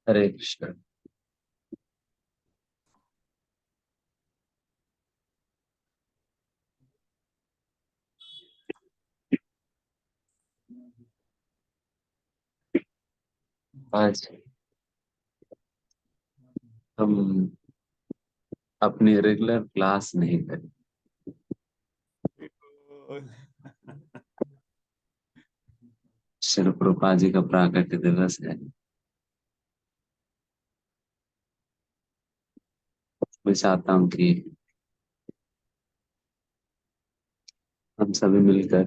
हरे कृष्ण। आज हम अपनी रेगुलर क्लास नहीं करें। श्री प्रभुपाद जी का प्राकट्य दिवस है। मैं चाहता हूँ कि हम सभी मिलकर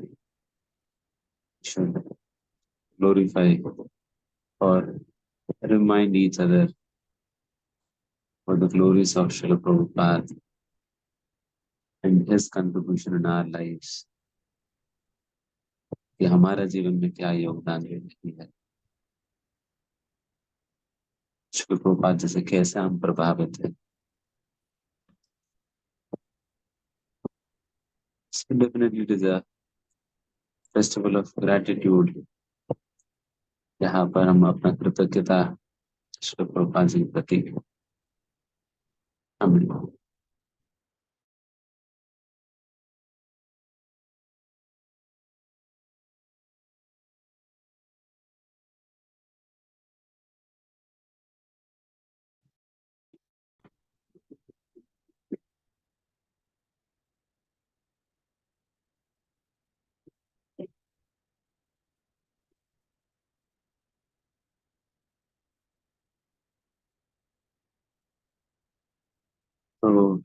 ग्लोरीफाई और remind each other for the glories of Shri Prabhupada and his contribution in our lives, कि हमारा जीवन में क्या योगदान देती है श्री प्रभुपाद जी से, कैसे हम प्रभावित हैं। So definitely it is a festival of gratitude, जहाँ पर हम अपना कृतज्ञता श्री प्रभुपाद जी के प्रति हम तो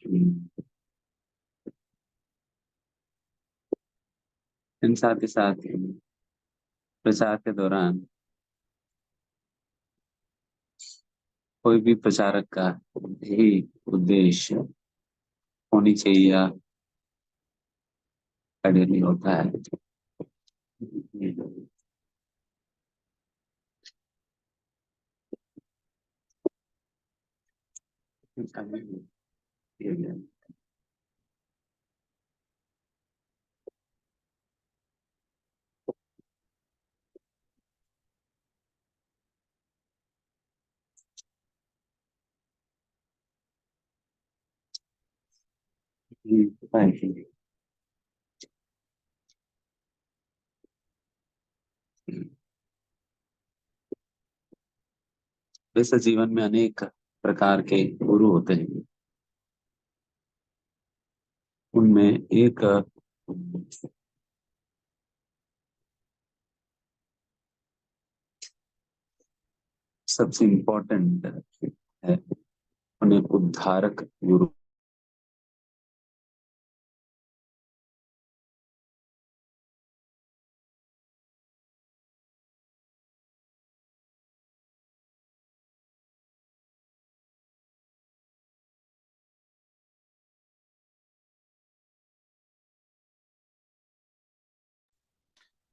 इन साथ ही साथ प्रचार के दौरान कोई भी प्रचारक का यही उद्देश्य होनी चाहिए या आइडियली होता है। वैसे जीवन में अनेक प्रकार के गुरु होते हैं। उनमें एक सबसे इम्पोर्टेंट है, उन्हें उद्धारक गुरु।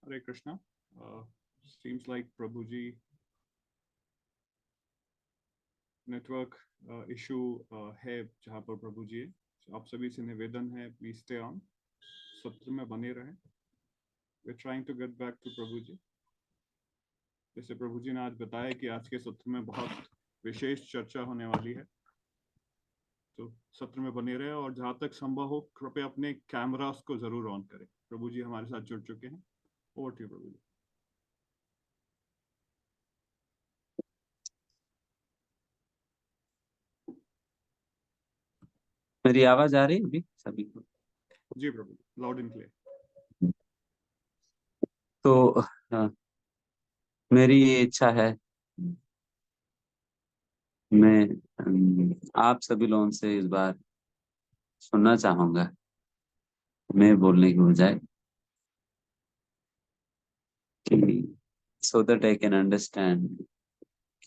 Hare Krishna. Seems like Prabhuji network issue है जहाँ पर प्रभु जी है। आप सभी से निवेदन है, प्लीज स्टे ऑन, सत्र में बने रहें। We are trying to get back to प्रभु जी। जैसे प्रभु जी ने आज बताया कि आज के सत्र में बहुत विशेष चर्चा होने वाली है, तो सत्र में बने रहे और जहाँ तक संभव हो कृपया अपने कैमरास को जरूर ऑन करें। प्रभु जी हमारे साथ जुड़ चुके हैं। ओवर टू यू प्रभु जी। मेरी आवाज आ रही है अभी सभी को? जी प्रभु जी, लाउड एंड क्लियर। तो मेरी ये इच्छा है, मैं आप सभी लोगों से इस बार सुनना चाहूंगा, मैं बोलने की बजाय, कि so that I can understand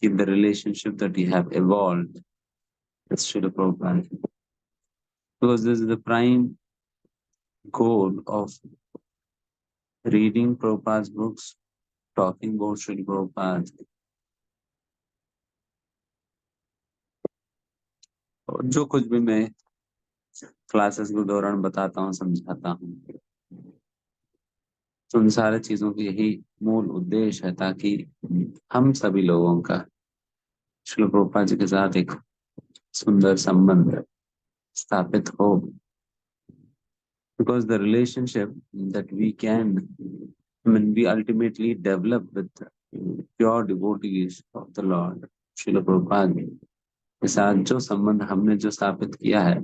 the relationship that you have evolved with Srila Prabhupada. Because this is the prime goal of reading Prabhupada's books, talking about Srila Prabhupada. और जो कुछ भी मैं क्लासेस के दौरान बताता हूँ, समझाता हूँ, तो उन सारे चीजों की यही मूल उद्देश्य है, ताकि हम सभी लोगों का श्रील प्रभुपाद जी के साथ एक सुंदर संबंध स्थापित हो, because the relationship that we can, I mean, we ultimately develop with pure devotees of the Lord, Srila Prabhupada ji के साथ जो संबंध हमने जो स्थापित किया है,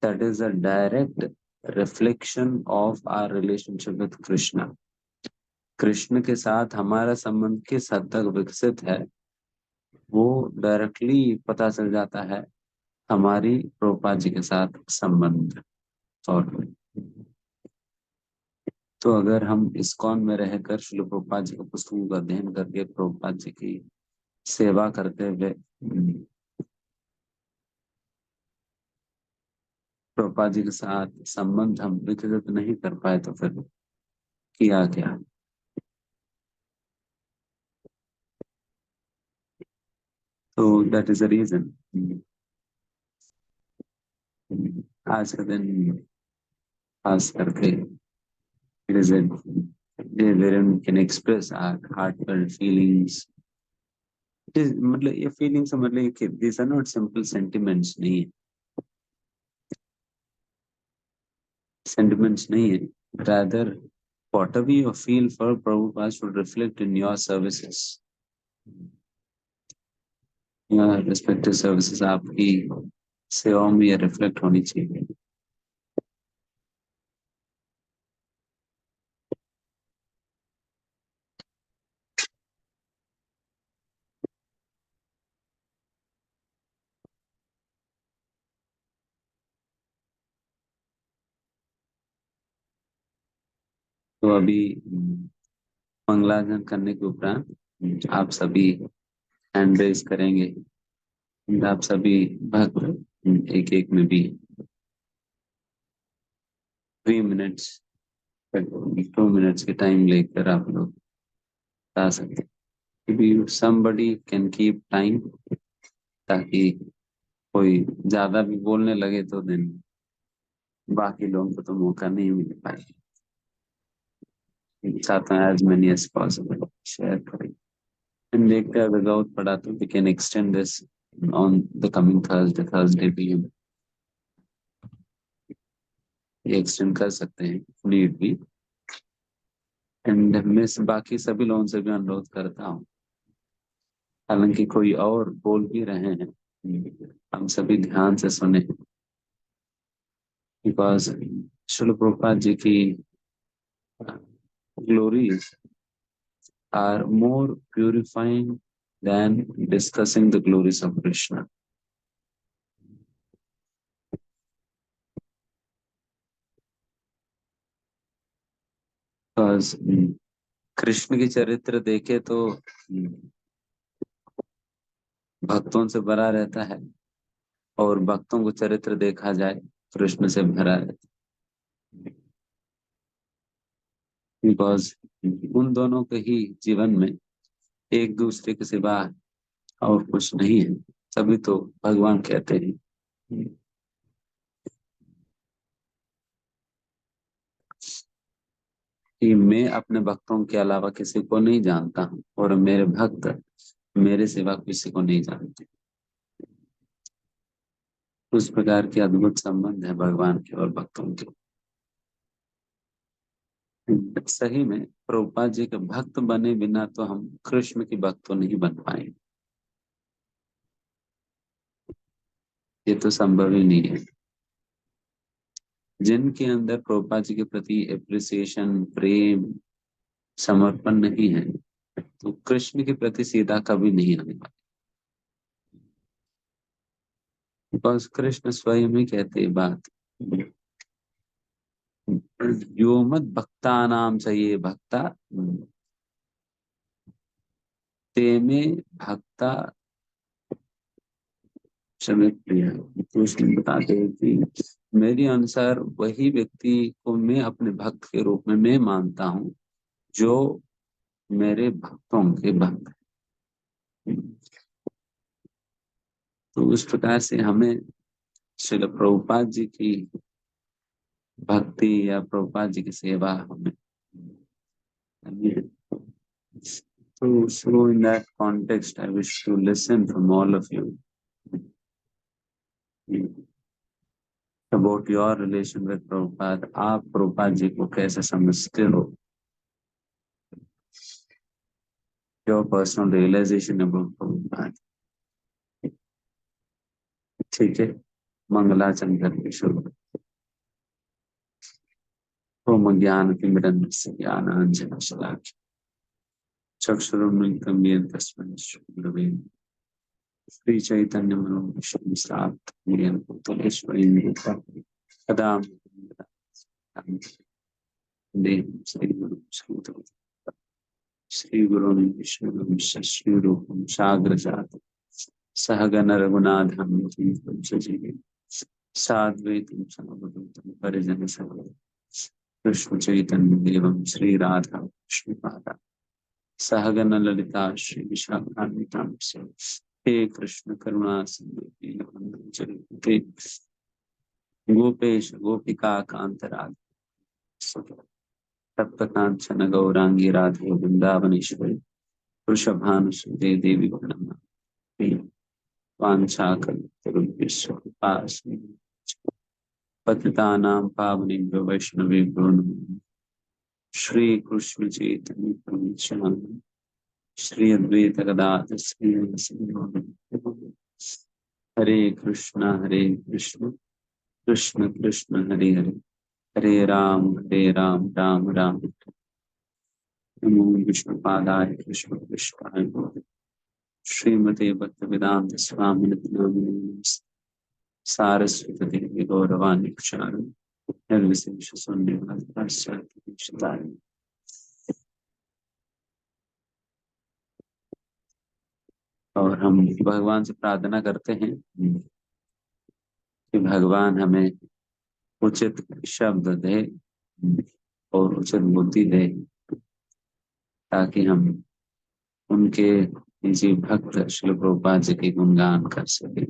that is a direct reflection of our relationship with Krishna. Krishna के साथ हमारा संबंध किस हद तक विकसित है, वो डायरेक्टली पता चल जाता है हमारी प्रभुपाद जी के साथ संबंध। और तो अगर हम इस्कॉन में रहकर श्रील प्रभुपाद जी के पुस्तकों का अध्ययन करके प्रभुपाद जी की सेवा करते हुए प्रभुपाद जी के साथ संबंध हम विकसित नहीं कर पाए, तो फिर किया क्या? तो दैट इज द रीजन आज का दिन खास करके it is a day wherein we can express our heartfelt feelings. It is, मतलब ये feelings से मतलब कि these are not simple sentiments नहीं है, sentiments नहीं है, rather whatever you feel for Prabhupada should reflect in your services. Your respective services आपकी सेवाओं में ये reflect होनी चाहिए। तो अभी मंगलाचरण करने के उपरांत आप सभी हैंड रेज करेंगे, आप सभी भक्त एक एक में भी 3 मिनट्स 2 मिनट्स के टाइम लेकर आप लोग बता सकते हैं। somebody can keep time, ताकि कोई ज्यादा भी बोलने लगे तो दिन बाकी लोगों को तो मौका नहीं मिल पाए। चाहता हूँ as many as possible share करें। हम देखते हैं अगर जरूरत पड़ा तो we can extend this on the coming Thursday PM ये एक्सटेंड कर सकते हैं नीड भी। एंड मैं बाकी सभी लोगों से भी अनुरोध करता हूँ, हालांकि कोई और बोल भी रहे हैं, हम सभी ध्यान से सुने, बिकॉज श्रील प्रभुपाद जी की glories are more purifying than discussing the glories of Krishna. Because Krishna की चरित्र देखे तो भक्तों से भरा रहता है, और भक्तों को चरित्र देखा जाए कृष्ण से भरा रहता है। बिकॉज उन दोनों के ही जीवन में एक दूसरे के सिवा और कुछ नहीं है, तभी तो भगवान कहते हैं कि मैं अपने भक्तों के अलावा किसी को नहीं जानता हूँ, और मेरे भक्त मेरे सिवा किसी को नहीं जानते। उस प्रकार के अद्भुत संबंध है भगवान के और भक्तों के। सही में प्रभुपाद जी के भक्त बने बिना तो हम कृष्ण के भक्त तो नहीं बन पाएंगे, ये तो संभव ही नहीं है। जिनके अंदर प्रभुपाद जी के प्रति एप्रिसिएशन, प्रेम, समर्पण नहीं है, तो कृष्ण के प्रति सीधा कभी नहीं आने वाले। बिकॉज कृष्ण स्वयं ही कहते हैं बात, यो मत भक्ता नाम चाहिए भक्ता ते में भक्ता समित प्रिय। कृष्ण बताते हैं कि मेरे अनुसार वही व्यक्ति को मैं अपने भक्त के रूप में मैं मानता हूँ जो मेरे भक्तों के भक्त हैं। तो उस प्रकार से हमें श्रील प्रभुपाद जी की भक्ति या प्रभुपाद जी की सेवा हमें, So in that context, I wish to listen from all of you about your relation with Prabhupada. आप प्रभुपाद जी को कैसे समझते हो? Your personal realization about Prabhupada. ठीक है, मंगलाचरण करके शुरू। ओम ज्ञानतिमिरन्धस्य ज्ञानाञ्जनशलाकया चक्षुरुन्मिलितं येन तस्मै श्रीगुरवे नमः। श्रीचैतन्यमनोभीष्टं कदा श्रीगुरुं विष्णुं शश्रूपं साग्रजातं सहगण रघुनाथान्वितं सजीवं साद्वैतं समवेतं परिजनसहितं कृष्ण चैतन्य देवं श्री राधा कृष्णपादा सहगण ललिता श्री विशाखान्वितांस्य हे कृष्ण करुणा सिंधु दीनबंधु जगत्पते गोपेश गोपिका कांत राधा तप्त कांचन गौरांगी राधे वृंदावनेश्वरी वृषभानुसुते देवी प्रणमामि वाञ्छाकल्पतरुभ्यश्च कृपासिन्धुभ्यश्च पतितानां पावनेभ्यो वैष्णवेभ्यो नमो नमः। श्री कृष्ण चैतन्य प्रभु नित्यानंद श्री अद्वैत गदाधर श्रीवासादि गौर हरे कृष्ण कृष्ण कृष्ण हरे हरे हरे राम राम राम नमो विष्णुपादाय कृष्ण कृष्णाय श्रीमते भक्तिवेदांत स्वामिनिति नामिने नमस्ते। सारस्वती देवी गौरवाणी प्रचारम निर्विशेष शून्यवाद पाश्चात्य दीक्षितारम्। और हम भगवान से प्रार्थना करते हैं कि भगवान हमें उचित शब्द दे और उचित बुद्धि दे ताकि हम उनके निजी भक्त श्रील प्रभुपाद जी के गुणगान कर सके।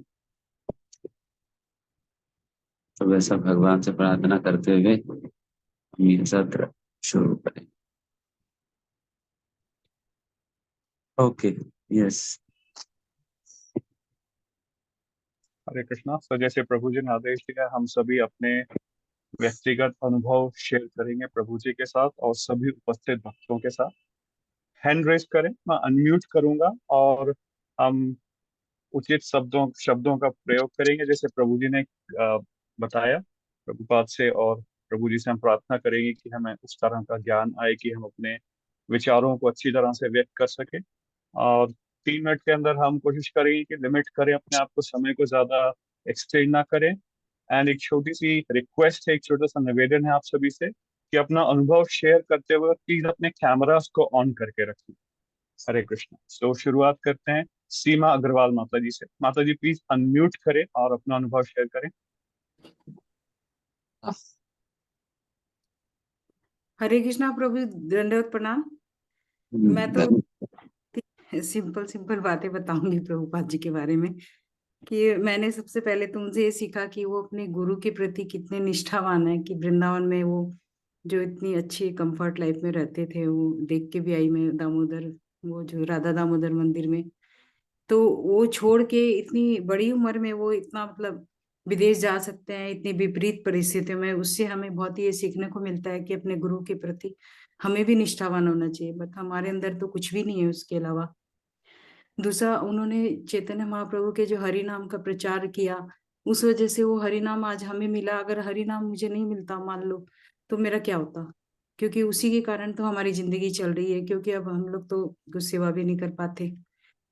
तो वैसा भगवान से प्रार्थना करते हुए हम ये सत्र शुरू करें। Okay, yes. हरे कृष्णा। तो जैसे प्रभु जी ने आदेश दिया, हम सभी अपने व्यक्तिगत अनुभव शेयर करेंगे प्रभु जी के साथ और सभी उपस्थित भक्तों के साथ। हैंड रेज करें, मैं अनम्यूट करूंगा और हम उचित शब्दों का प्रयोग करेंगे जैसे प्रभु जी ने बताया प्रभुपाद से, और प्रभु जी से हम प्रार्थना करेंगे कि हमें उस तरह का ज्ञान आए कि हम अपने विचारों को अच्छी तरह से व्यक्त कर सके। और 3 मिनट के अंदर हम कोशिश करेंगे कि लिमिट करें अपने आप को, समय को ज्यादा एक्सटेंड ना करें। एंड एक छोटी सी रिक्वेस्ट है, एक छोटा सा निवेदन है आप सभी से कि अपना अनुभव शेयर करते हुए प्लीज अपने कैमरास को ऑन करके रखिए। हरे कृष्ण। तो शुरुआत करते हैं सीमा अग्रवाल माता जी से। माता जी प्लीज अनम्यूट करें और अपना अनुभव शेयर करें। हरे कृष्णा प्रभु, दंडवत प्रणाम। मैं तो सिंपल सिंपल बातें बताऊंगी प्रभुपाद जी के बारे में कि मैंने सबसे पहले तुमसे ये सीखा कि वो अपने गुरु के प्रति कितने निष्ठावान है, कि वृंदावन में वो जो इतनी अच्छी कंफर्ट लाइफ में रहते थे, वो देख के भी आई मैं दामोदर, वो जो राधा दामोदर मंदिर में, तो वो छोड़ के इतनी बड़ी उम्र में वो इतना मतलब विदेश जा सकते हैं इतनी विपरीत परिस्थितियों में। उससे हमें बहुत ही ये सीखने को मिलता है कि अपने गुरु के प्रति हमें भी निष्ठावान होना चाहिए, बट हमारे अंदर तो कुछ भी नहीं है उसके अलावा। दूसरा, उन्होंने चैतन्य महाप्रभु के जो हरि नाम का प्रचार किया, उस वजह से वो हरि नाम आज हमें मिला। अगर हरि नाम मुझे नहीं मिलता मान लो, तो मेरा क्या होता? क्योंकि उसी के कारण तो हमारी जिंदगी चल रही है, क्योंकि अब हम लोग तो कुछ सेवा भी नहीं कर पाते।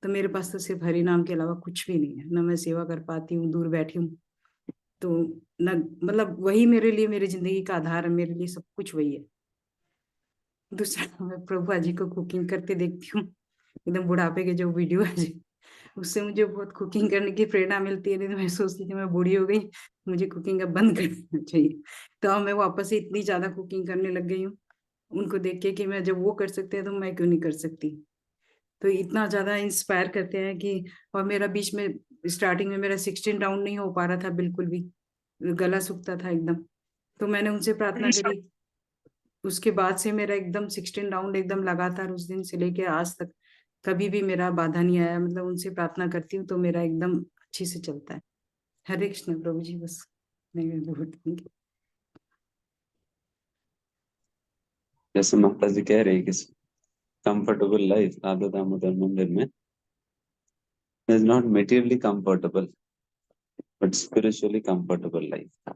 तो मेरे पास तो सिर्फ हरि नाम के अलावा कुछ भी नहीं है, न मैं सेवा कर पाती हूँ, दूर बैठी हूँ तो न, मतलब वही मेरे लिए मेरी जिंदगी का आधार है, मेरे लिए सब कुछ वही है। दूसरा, मैं प्रभु जी को कुकिंग करते देखती हूँ, एकदम बुढ़ापे के जो वीडियो है उससे मुझे बहुत कुकिंग करने की प्रेरणा मिलती है। नहीं तो मैं सोचती थी मैं बूढ़ी हो गई, मुझे कुकिंग अब बंद कर देना चाहिए। तो अब मैं वापस से इतनी ज्यादा कुकिंग करने लग गई हूँ उनको देख के कि मैं जब वो कर सकते हैं तो मैं क्यों नहीं कर सकती। तो इतना ज्यादा इंस्पायर करते हैं कि, और मेरा बीच में स्टार्टिंग में मेरा 16 राउंड नहीं हो पा रहा था बिल्कुल भी, गला सूखता था एकदम। तो मैंने उनसे प्रार्थना करी, उसके बाद से मेरा एकदम 16 राउंड एकदम लगातार उस दिन से लेके आज तक कभी भी मेरा बाधा नहीं आया, मतलब उनसे प्रार्थना करती हूँ तो मेरा एकदम अच्छे से चलता है। हरे कृष्ण प्रभु जी, बस मैं बहुत जैसे माता जी कह रहे हैं कि कंफर्टेबल लाइफ राधा दामोदर मंदिर में is not materially comfortable but spiritually comfortable life.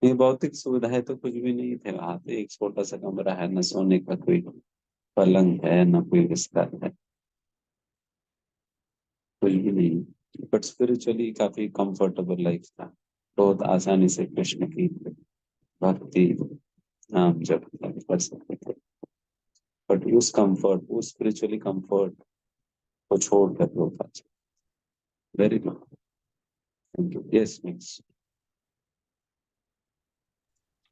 ये भौतिक सुविधाएं तो कुछ भी नहीं थे वहां पे, एक छोटा सा कमरा है, न सोने का कोई पलंग है, न कोई बिस्तर है, कुछ भी नहीं, बट स्पिरिचुअली काफी कंफर्टेबल लाइफ था। बहुत आसानी से कृष्ण की भक्ति नाम जप कर सकते थे। बट उस कंफर्ट, उस स्पिरिचुअली कंफर्ट को छोड़कर वो था। Very good, thank you. Yes next.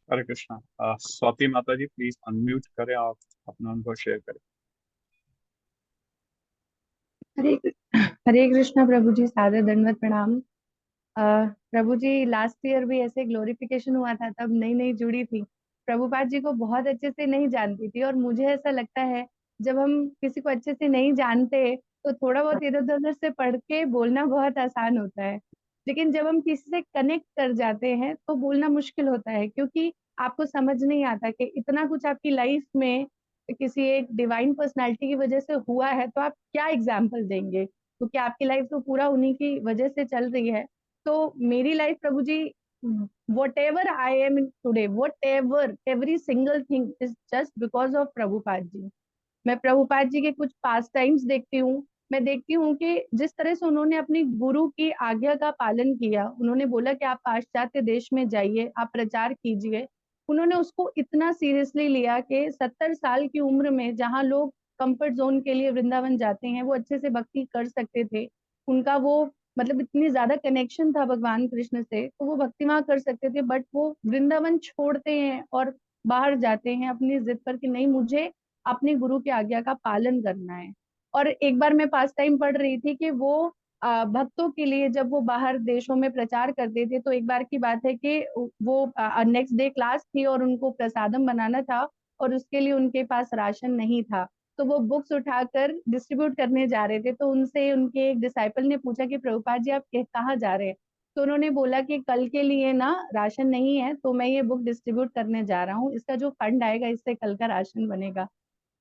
Hare Krishna. Swati Mata ji please unmute करें, आप अपना अनुभव शेयर करें। हरे हरे कृष्णा प्रभु जी, सादर दंडवत प्रणाम। प्रभु जी लास्ट ईयर भी ऐसे ग्लोरिफिकेशन हुआ था, तब नई नई जुड़ी थी, प्रभुपाद जी को बहुत अच्छे से नहीं जानती थी। और मुझे ऐसा लगता है जब हम किसी को अच्छे से नहीं जानते तो थोड़ा बहुत इधर उधर से पढ़ के बोलना बहुत आसान होता है, लेकिन जब हम किसी से कनेक्ट कर जाते हैं तो बोलना मुश्किल होता है, क्योंकि आपको समझ नहीं आता कि इतना कुछ आपकी लाइफ में किसी एक डिवाइन पर्सनालिटी की वजह से हुआ है, तो आप क्या एग्जाम्पल देंगे, क्योंकि आपकी लाइफ तो पूरा उन्हीं की वजह से चल रही है। तो मेरी life Prabhu ji, whatever I am in today, whatever every single thing is just because of Prabhupada ji. मैं प्रभुपाद जी के कुछ पास टाइम्स देखती हूँ, मैं देखती हूँ कि जिस तरह से उन्होंने अपनी गुरु की आज्ञा का पालन किया, उन्होंने बोला कि आप पाश्चात्य देश में जाइए, आप प्रचार कीजिए, उन्होंने उसको इतना सीरियसली लिया कि 70 साल की उम्र में जहाँ लोग कंफर्ट जोन के लिए वृंदावन जाते हैं, वो अच्छे से भक्ति कर सकते थे, उनका वो मतलब इतनी ज्यादा कनेक्शन था भगवान कृष्ण से, तो वो भक्ति वहां कर सकते थे, बट वो वृंदावन छोड़ते हैं और बाहर जाते हैं अपनी जिद पर कि नहीं, मुझे अपने गुरु की आज्ञा का पालन करना है। और एक बार मैं पास टाइम पढ़ रही थी कि वो भक्तों के लिए जब वो बाहर देशों में प्रचार करते थे, तो एक बार की बात है कि वो नेक्स्ट डे क्लास थी और उनको प्रसादम बनाना था और उसके लिए उनके पास राशन नहीं था, तो वो बुक्स उठाकर डिस्ट्रीब्यूट करने जा रहे थे। तो उनसे उनके एक डिसाइपल ने पूछा कि प्रभुपाद जी आप कहाँ जा रहे हैं, तो उन्होंने बोला कि कल के लिए ना राशन नहीं है, तो मैं ये बुक डिस्ट्रीब्यूट करने जा रहा हूँ, इसका जो फंड आएगा इससे कल का राशन बनेगा।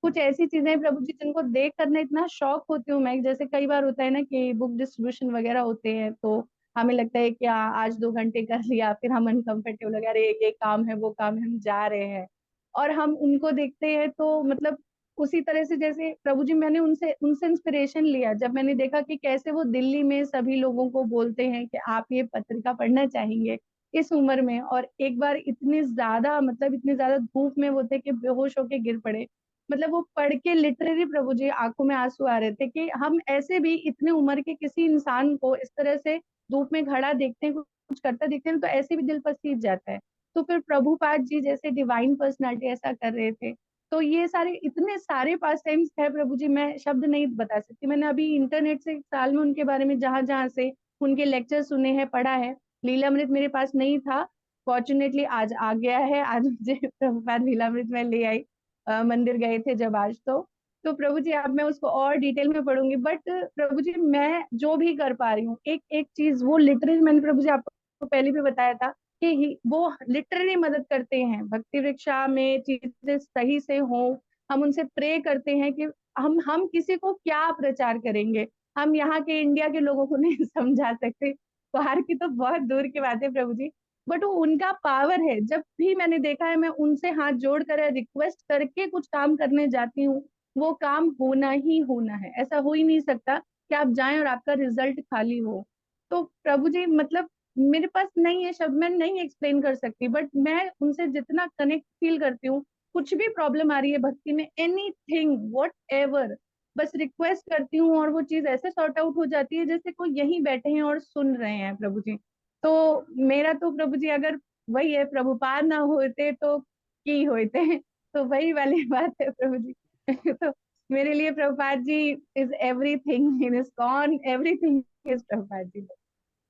कुछ ऐसी चीजें प्रभु जी जिनको देख कर ना इतना शॉक होती हूँ मैं, जैसे कई बार होता है ना कि बुक डिस्ट्रीब्यूशन वगैरह होते हैं तो हमें लगता है कि आज 2 घंटे कर लिया, फिर हम अनकंफर्टेबल हो गए, अरे ये काम है वो काम है, हम जा रहे हैं, और हम उनको देखते हैं तो मतलब उसी तरह से जैसे प्रभु जी, मैंने उनसे उनसे इंस्पिरेशन लिया जब मैंने देखा कि कैसे वो दिल्ली में सभी लोगों को बोलते हैं कि आप ये पत्रिका पढ़ना चाहेंगे इस उम्र में, और एक बार इतनी ज्यादा मतलब इतनी ज्यादा धूप में वो थे कि बेहोश होके गिर पड़े। मतलब वो पढ़ के लिटरली प्रभु जी आंखों में आंसू आ रहे थे कि हम ऐसे भी इतने उम्र के किसी इंसान को इस तरह से धूप में खड़ा देखते हैं, कुछ करता देखते हैं, तो ऐसे भी दिल पसीज जाता है। तो फिर प्रभुपाद जी जैसे डिवाइन पर्सनालिटी ऐसा कर रहे थे, तो ये सारे इतने सारे पास टाइम्स है प्रभु जी, मैं शब्द नहीं बता सकती। मैंने अभी इंटरनेट से एक साल में उनके बारे में जहां जहां से उनके लेक्चर सुने हैं, पढ़ा है। लीलामृत मेरे पास नहीं था, फॉर्चुनेटली आज आ गया है, आज मुझे प्रभुपाद लीलामृत में ले आई, मंदिर गए थे जब आज। तो प्रभु जी अब मैं उसको और डिटेल में पढ़ूंगी, बट प्रभु जी मैं जो भी कर पा रही हूँ एक एक चीज वो लिटरली, मैंने प्रभु जी आपको पहले भी बताया था कि वो लिटरली मदद करते हैं भक्ति वृक्षा में चीजें सही से हो। हम उनसे प्रे करते हैं कि हम किसी को क्या प्रचार करेंगे, हम यहाँ के इंडिया के लोगों को नहीं समझा सकते, बाहर की तो बहुत दूर की बात है प्रभु जी, बट वो उनका पावर है। जब भी मैंने देखा है मैं उनसे हाथ जोड़ कर रिक्वेस्ट करके कुछ काम करने जाती हूँ, वो काम होना ही होना है, ऐसा हो ही नहीं सकता कि आप जाएं और आपका रिजल्ट खाली हो। तो प्रभु जी मतलब मेरे पास नहीं है शब्द, मैं नहीं एक्सप्लेन कर सकती, बट मैं उनसे जितना कनेक्ट फील करती हूँ, कुछ भी प्रॉब्लम आ रही है भक्ति में, एनीथिंग वॉट एवर, बस रिक्वेस्ट करती हूँ और वो चीज ऐसे सॉर्ट आउट हो जाती है जैसे कोई यहीं बैठे हैं और सुन रहे हैं प्रभु जी। तो मेरा तो प्रभु जी अगर वही है, प्रभुपाद ना होते तो की होते तो वही वाली बात है प्रभु जी। तो मेरे लिए Prabhupada ji is everything, in is gone everything is Prabhupada ji.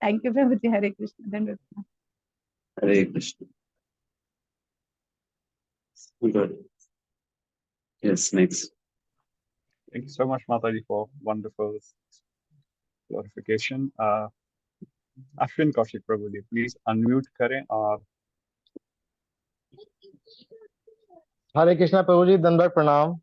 Thank you प्रभु जी, हरे कृष्ण, धन्यवाद। Hare Krishna. Good. Yes next. Thank you so much, Mataji, for wonderful clarification. Ashwin Kaushik Prabhu ji, please unmute करें और हरे कृष्णा प्रभु जी, दंडवत प्रणाम।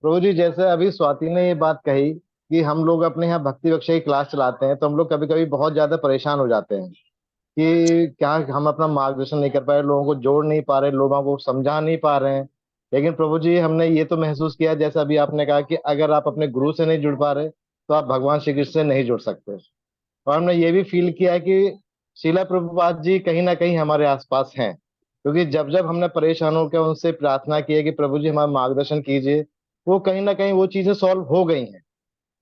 प्रभु जी, जैसे अभी स्वाति ने ये बात कही कि हम लोग अपने यहाँ भक्ति बख्शा की क्लास चलाते हैं, तो हम लोग कभी कभी बहुत ज्यादा परेशान हो जाते हैं कि क्या हम अपना मार्गदर्शन नहीं कर पा रहे, लोगों को जोड़ नहीं पा रहे, लोगों को समझा नहीं पा रहे हैं। लेकिन प्रभु जी, हमने ये तो महसूस किया, जैसे अभी आपने कहा कि अगर आप अपने गुरु से नहीं जुड़ पा रहे तो आप भगवान श्री कृष्ण से नहीं जुड़ सकते। और हमने ये भी फील किया है कि शीला प्रभुपाद जी कहीं ना कहीं हमारे आसपास हैं, क्योंकि जब जब हमने परेशान होकर उनसे प्रार्थना की है कि प्रभु जी हमारा मार्गदर्शन कीजिए, वो कहीं ना कहीं वो चीजें सॉल्व हो गई हैं।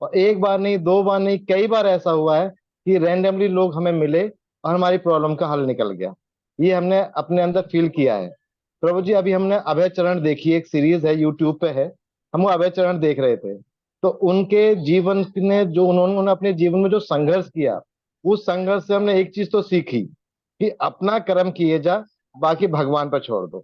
और एक बार नहीं, दो बार नहीं, कई बार ऐसा हुआ है कि रैंडमली लोग हमें मिले और हमारी प्रॉब्लम का हल निकल गया। ये हमने अपने अंदर फील किया है। प्रभु जी, अभी हमने अभय चरण देखी, एक सीरीज है, यूट्यूब पे है, हम वो अभय चरण देख रहे थे। तो उनके जीवन ने जो उन्होंने अपने जीवन में जो संघर्ष किया, उस संघर्ष से हमने एक चीज तो सीखी कि अपना कर्म किए जा, बाकी भगवान पर छोड़ दो।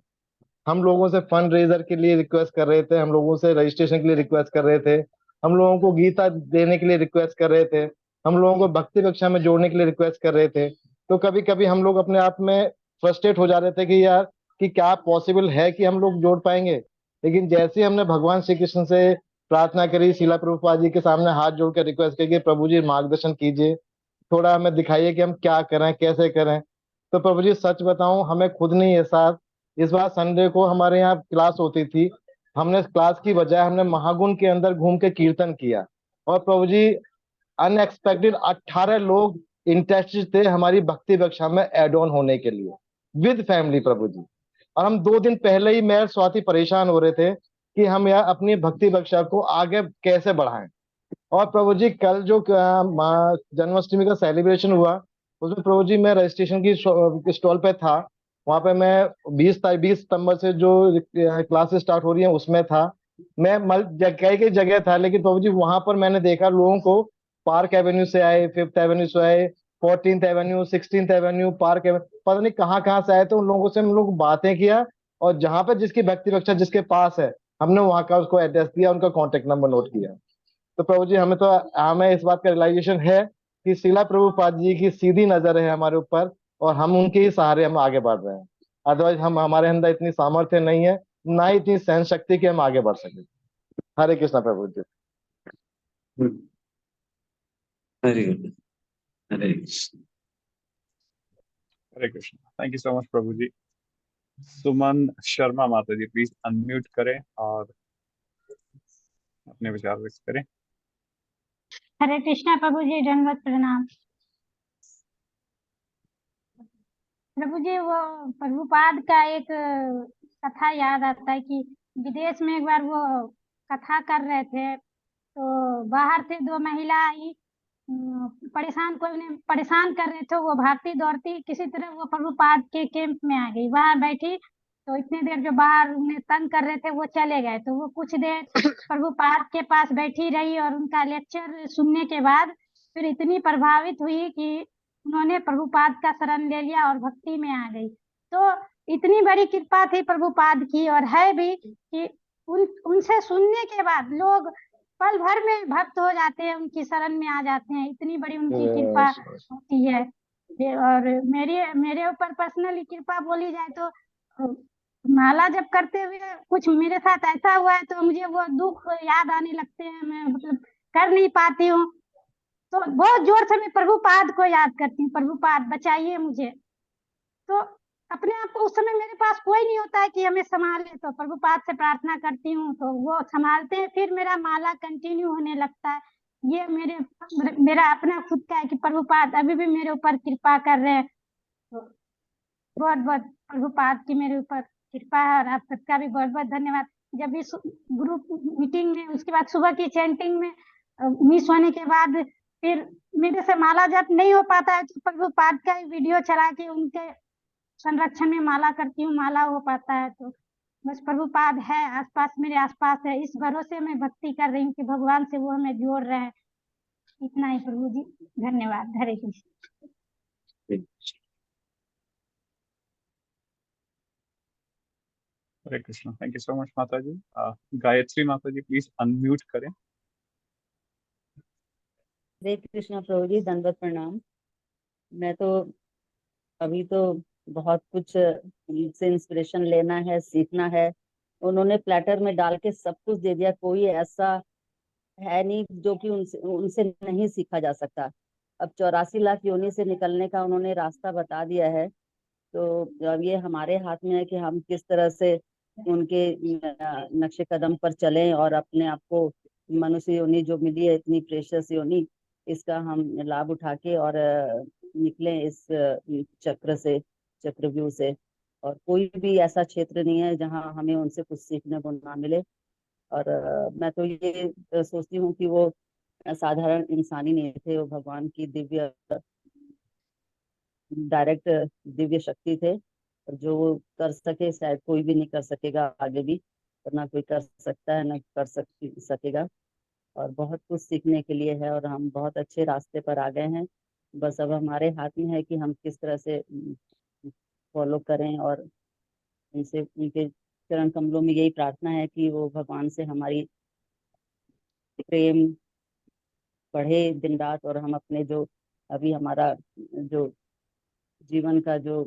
हम लोगों से फंड रेजर के लिए रिक्वेस्ट कर रहे थे, हम लोगों से रजिस्ट्रेशन के लिए रिक्वेस्ट कर रहे थे, हम लोगों को गीता देने के लिए रिक्वेस्ट कर रहे थे, हम लोगों को भक्ति कक्षा में जोड़ने के लिए रिक्वेस्ट कर रहे थे। तो कभी कभी हम लोग अपने आप में फ्रस्ट्रेट हो जा रहे थे कि यार, कि क्या पॉसिबल है कि हम लोग जोड़ पाएंगे। लेकिन जैसे ही हमने भगवान श्री कृष्ण से प्रार्थना करी, शीला प्रभुपाद जी के सामने हाथ जोड़ कर रिक्वेस्ट की कि प्रभु जी मार्गदर्शन कीजिए, थोड़ा हमें दिखाइए कि हम क्या करें, कैसे करें। तो प्रभु जी, सच बताऊं, हमें खुद नहीं एहसास, इस बार संडे को हमारे यहाँ क्लास होती थी, हमने क्लास की बजाय हमने महागुण के अंदर घूम के कीर्तन किया। और प्रभु जी, अनएक्सपेक्टेड 18 लोग इंटरेस्टेड थे हमारी भक्ति कक्षा में एड ऑन होने के लिए, विद फैमिली प्रभु जी। और हम 2 दिन पहले ही, मैं और स्वाति परेशान हो रहे थे कि हम यार अपनी भक्ति कक्षा को आगे कैसे बढ़ाएं। और प्रभु जी, कल जो जन्माष्टमी का सेलिब्रेशन हुआ, उसमें प्रभु जी मैं रजिस्ट्रेशन की स्टॉल पे था। वहां पे मैं 20 सितंबर से जो क्लासेस स्टार्ट हो रही हैं उसमें था। मैं कई कई जगह था, लेकिन प्रभु जी वहां पर मैंने देखा लोगों को, पार्क एवेन्यू से आए, 5th एवेन्यू से आए, 14th Avenue, 16th Avenue, park Avenue, पता नहीं कहाँ कहाँ से आए। तो उन लोगों से हम लोग बातें किया, और जहां पे जिसकी व्यक्ति रक्षा जिसके पास है, हमने वहां का उसको एड्रेस दिया, उनका कॉन्टेक्ट नंबर नोट किया। तो प्रभु जी, हमें इस बात का रियलाइजेशन है कि शीला प्रभुपाद जी की सीधी नजर है हमारे ऊपर, और हम उनके ही सहारे हम आगे बढ़ रहे हैं। अदरवाइज हम, हमारे अंदर इतनी सामर्थ्य नहीं है, ना ही इतनी सहन शक्ति कि हम आगे बढ़ सके। हरे कृष्णा प्रभु जी। Very good. Hare Krishna. Hare Krishna. Thank you so much प्रभु जी। सुमन शर्मा माता जी, प्लीज अनम्यूट करें और अपने विचार व्यक्त करें। हरे कृष्णा प्रभु जी, दंडवत प्रणाम। प्रभु जी, वो प्रभुपाद का एक कथा याद आता है कि विदेश में एक बार वो कथा कर रहे थे, तो बाहर से 2 महिला आई, परेशान कर रहे थे। वो भागती दौड़ती किसी तरह वो प्रभुपाद के कैंप में आ गई, वहां बैठी। तो इतने देर जो बाहर उन्हें तंग कर रहे थे वो चले गए, तो वो कुछ देर प्रभुपाद के पास बैठी रही और उनका लेक्चर सुनने के बाद फिर इतनी प्रभावित हुई कि उन्होंने प्रभुपाद का शरण ले लिया और भक्ति में आ गई। तो इतनी बड़ी कृपा थी प्रभुपाद की, और है भी, कि उनसे सुनने के बाद लोग पल भर में भक्त हो जाते हैं, उनकी शरण में आ जाते हैं। इतनी बड़ी उनकी कृपा होती है। और मेरे ऊपर पर्सनली कृपा बोली जाए तो माला जब करते हुए कुछ मेरे साथ ऐसा हुआ है तो मुझे वो दुख याद आने लगते हैं, मैं मतलब कर नहीं पाती हूँ। तो बहुत जोर से मैं प्रभुपाद को याद करती हूँ, प्रभुपाद बचाइए मुझे। तो अपने आप को उस समय मेरे पास कोई नहीं होता है कि हमें संभाले, तो प्रभुपाद से प्रार्थना करती हूँ तो वो संभालते हैं, फिर मेरा माला कंटिन्यू होने लगता है। ये मेरा अपना खुद का है कि प्रभुपाद अभी भी मेरे ऊपर कृपा कर रहे हैं। तो बहुत बहुत प्रभुपाद की मेरे ऊपर कृपा है, और आप सबका भी बहुत बहुत धन्यवाद। जब इस ग्रुप मीटिंग में, उसके बाद सुबह की चैंटिंग में मिस होने के बाद फिर मेरे से माला जप नहीं हो पाता है, तो प्रभुपाद का वीडियो चला के उनके संरक्षण में माला करती हूँ, माला हो पाता है। तो बस प्रभुपाद है आसपास, मेरे आसपास है, इस भरोसे में भक्ति कर रही हूँ कि भगवान से वो हमें जोड़ रहे हैं। इतना ही प्रभु जी, धन्यवाद। Hare Krishna. Hare Krishna, thank you so much माता जी। गायत्री माता जी प्लीज अनम्यूट करें। हरे कृष्णा प्रभु जी, दंडवत प्रणाम। मैं तो अभी तो बहुत कुछ से इंस्पिरेशन लेना है, सीखना है। उन्होंने प्लेटर में डाल के सब कुछ दे दिया, कोई ऐसा है नहीं जो कि उनसे उनसे नहीं सीखा जा सकता। अब 84 लाख योनि से निकलने का उन्होंने रास्ता बता दिया है, तो अब ये हमारे हाथ में है कि हम किस तरह से उनके नक्शे कदम पर चलें और अपने आप को मनुष्य योनि जो मिली है इतनी प्रेशियस योनि, इसका हम लाभ उठा के और निकलें इस चक्र से, चक्रव्यूह से। और कोई भी ऐसा क्षेत्र नहीं है जहाँ हमें उनसे कुछ सीखने को ना मिले। और मैं तो ये सोचती हूँ कि वो साधारण इंसानी नहीं थे, वो भगवान की दिव्य डायरेक्ट दिव्य शक्ति थे। और जो वो कर सके शायद कोई भी नहीं कर सकेगा आगे भी, और ना कोई कर सकता है ना कर सकेगा। और बहुत कुछ सीखने के लिए है और हम बहुत अच्छे रास्ते पर आ गए हैं। बस अब हमारे हाथ में है कि हम किस तरह से फॉलो करें। और उनसे, उनके चरण कमलों में यही प्रार्थना है कि वो भगवान से हमारी प्रेम बढ़े दिन रात, और हम अपने जो अभी हमारा जो जीवन का जो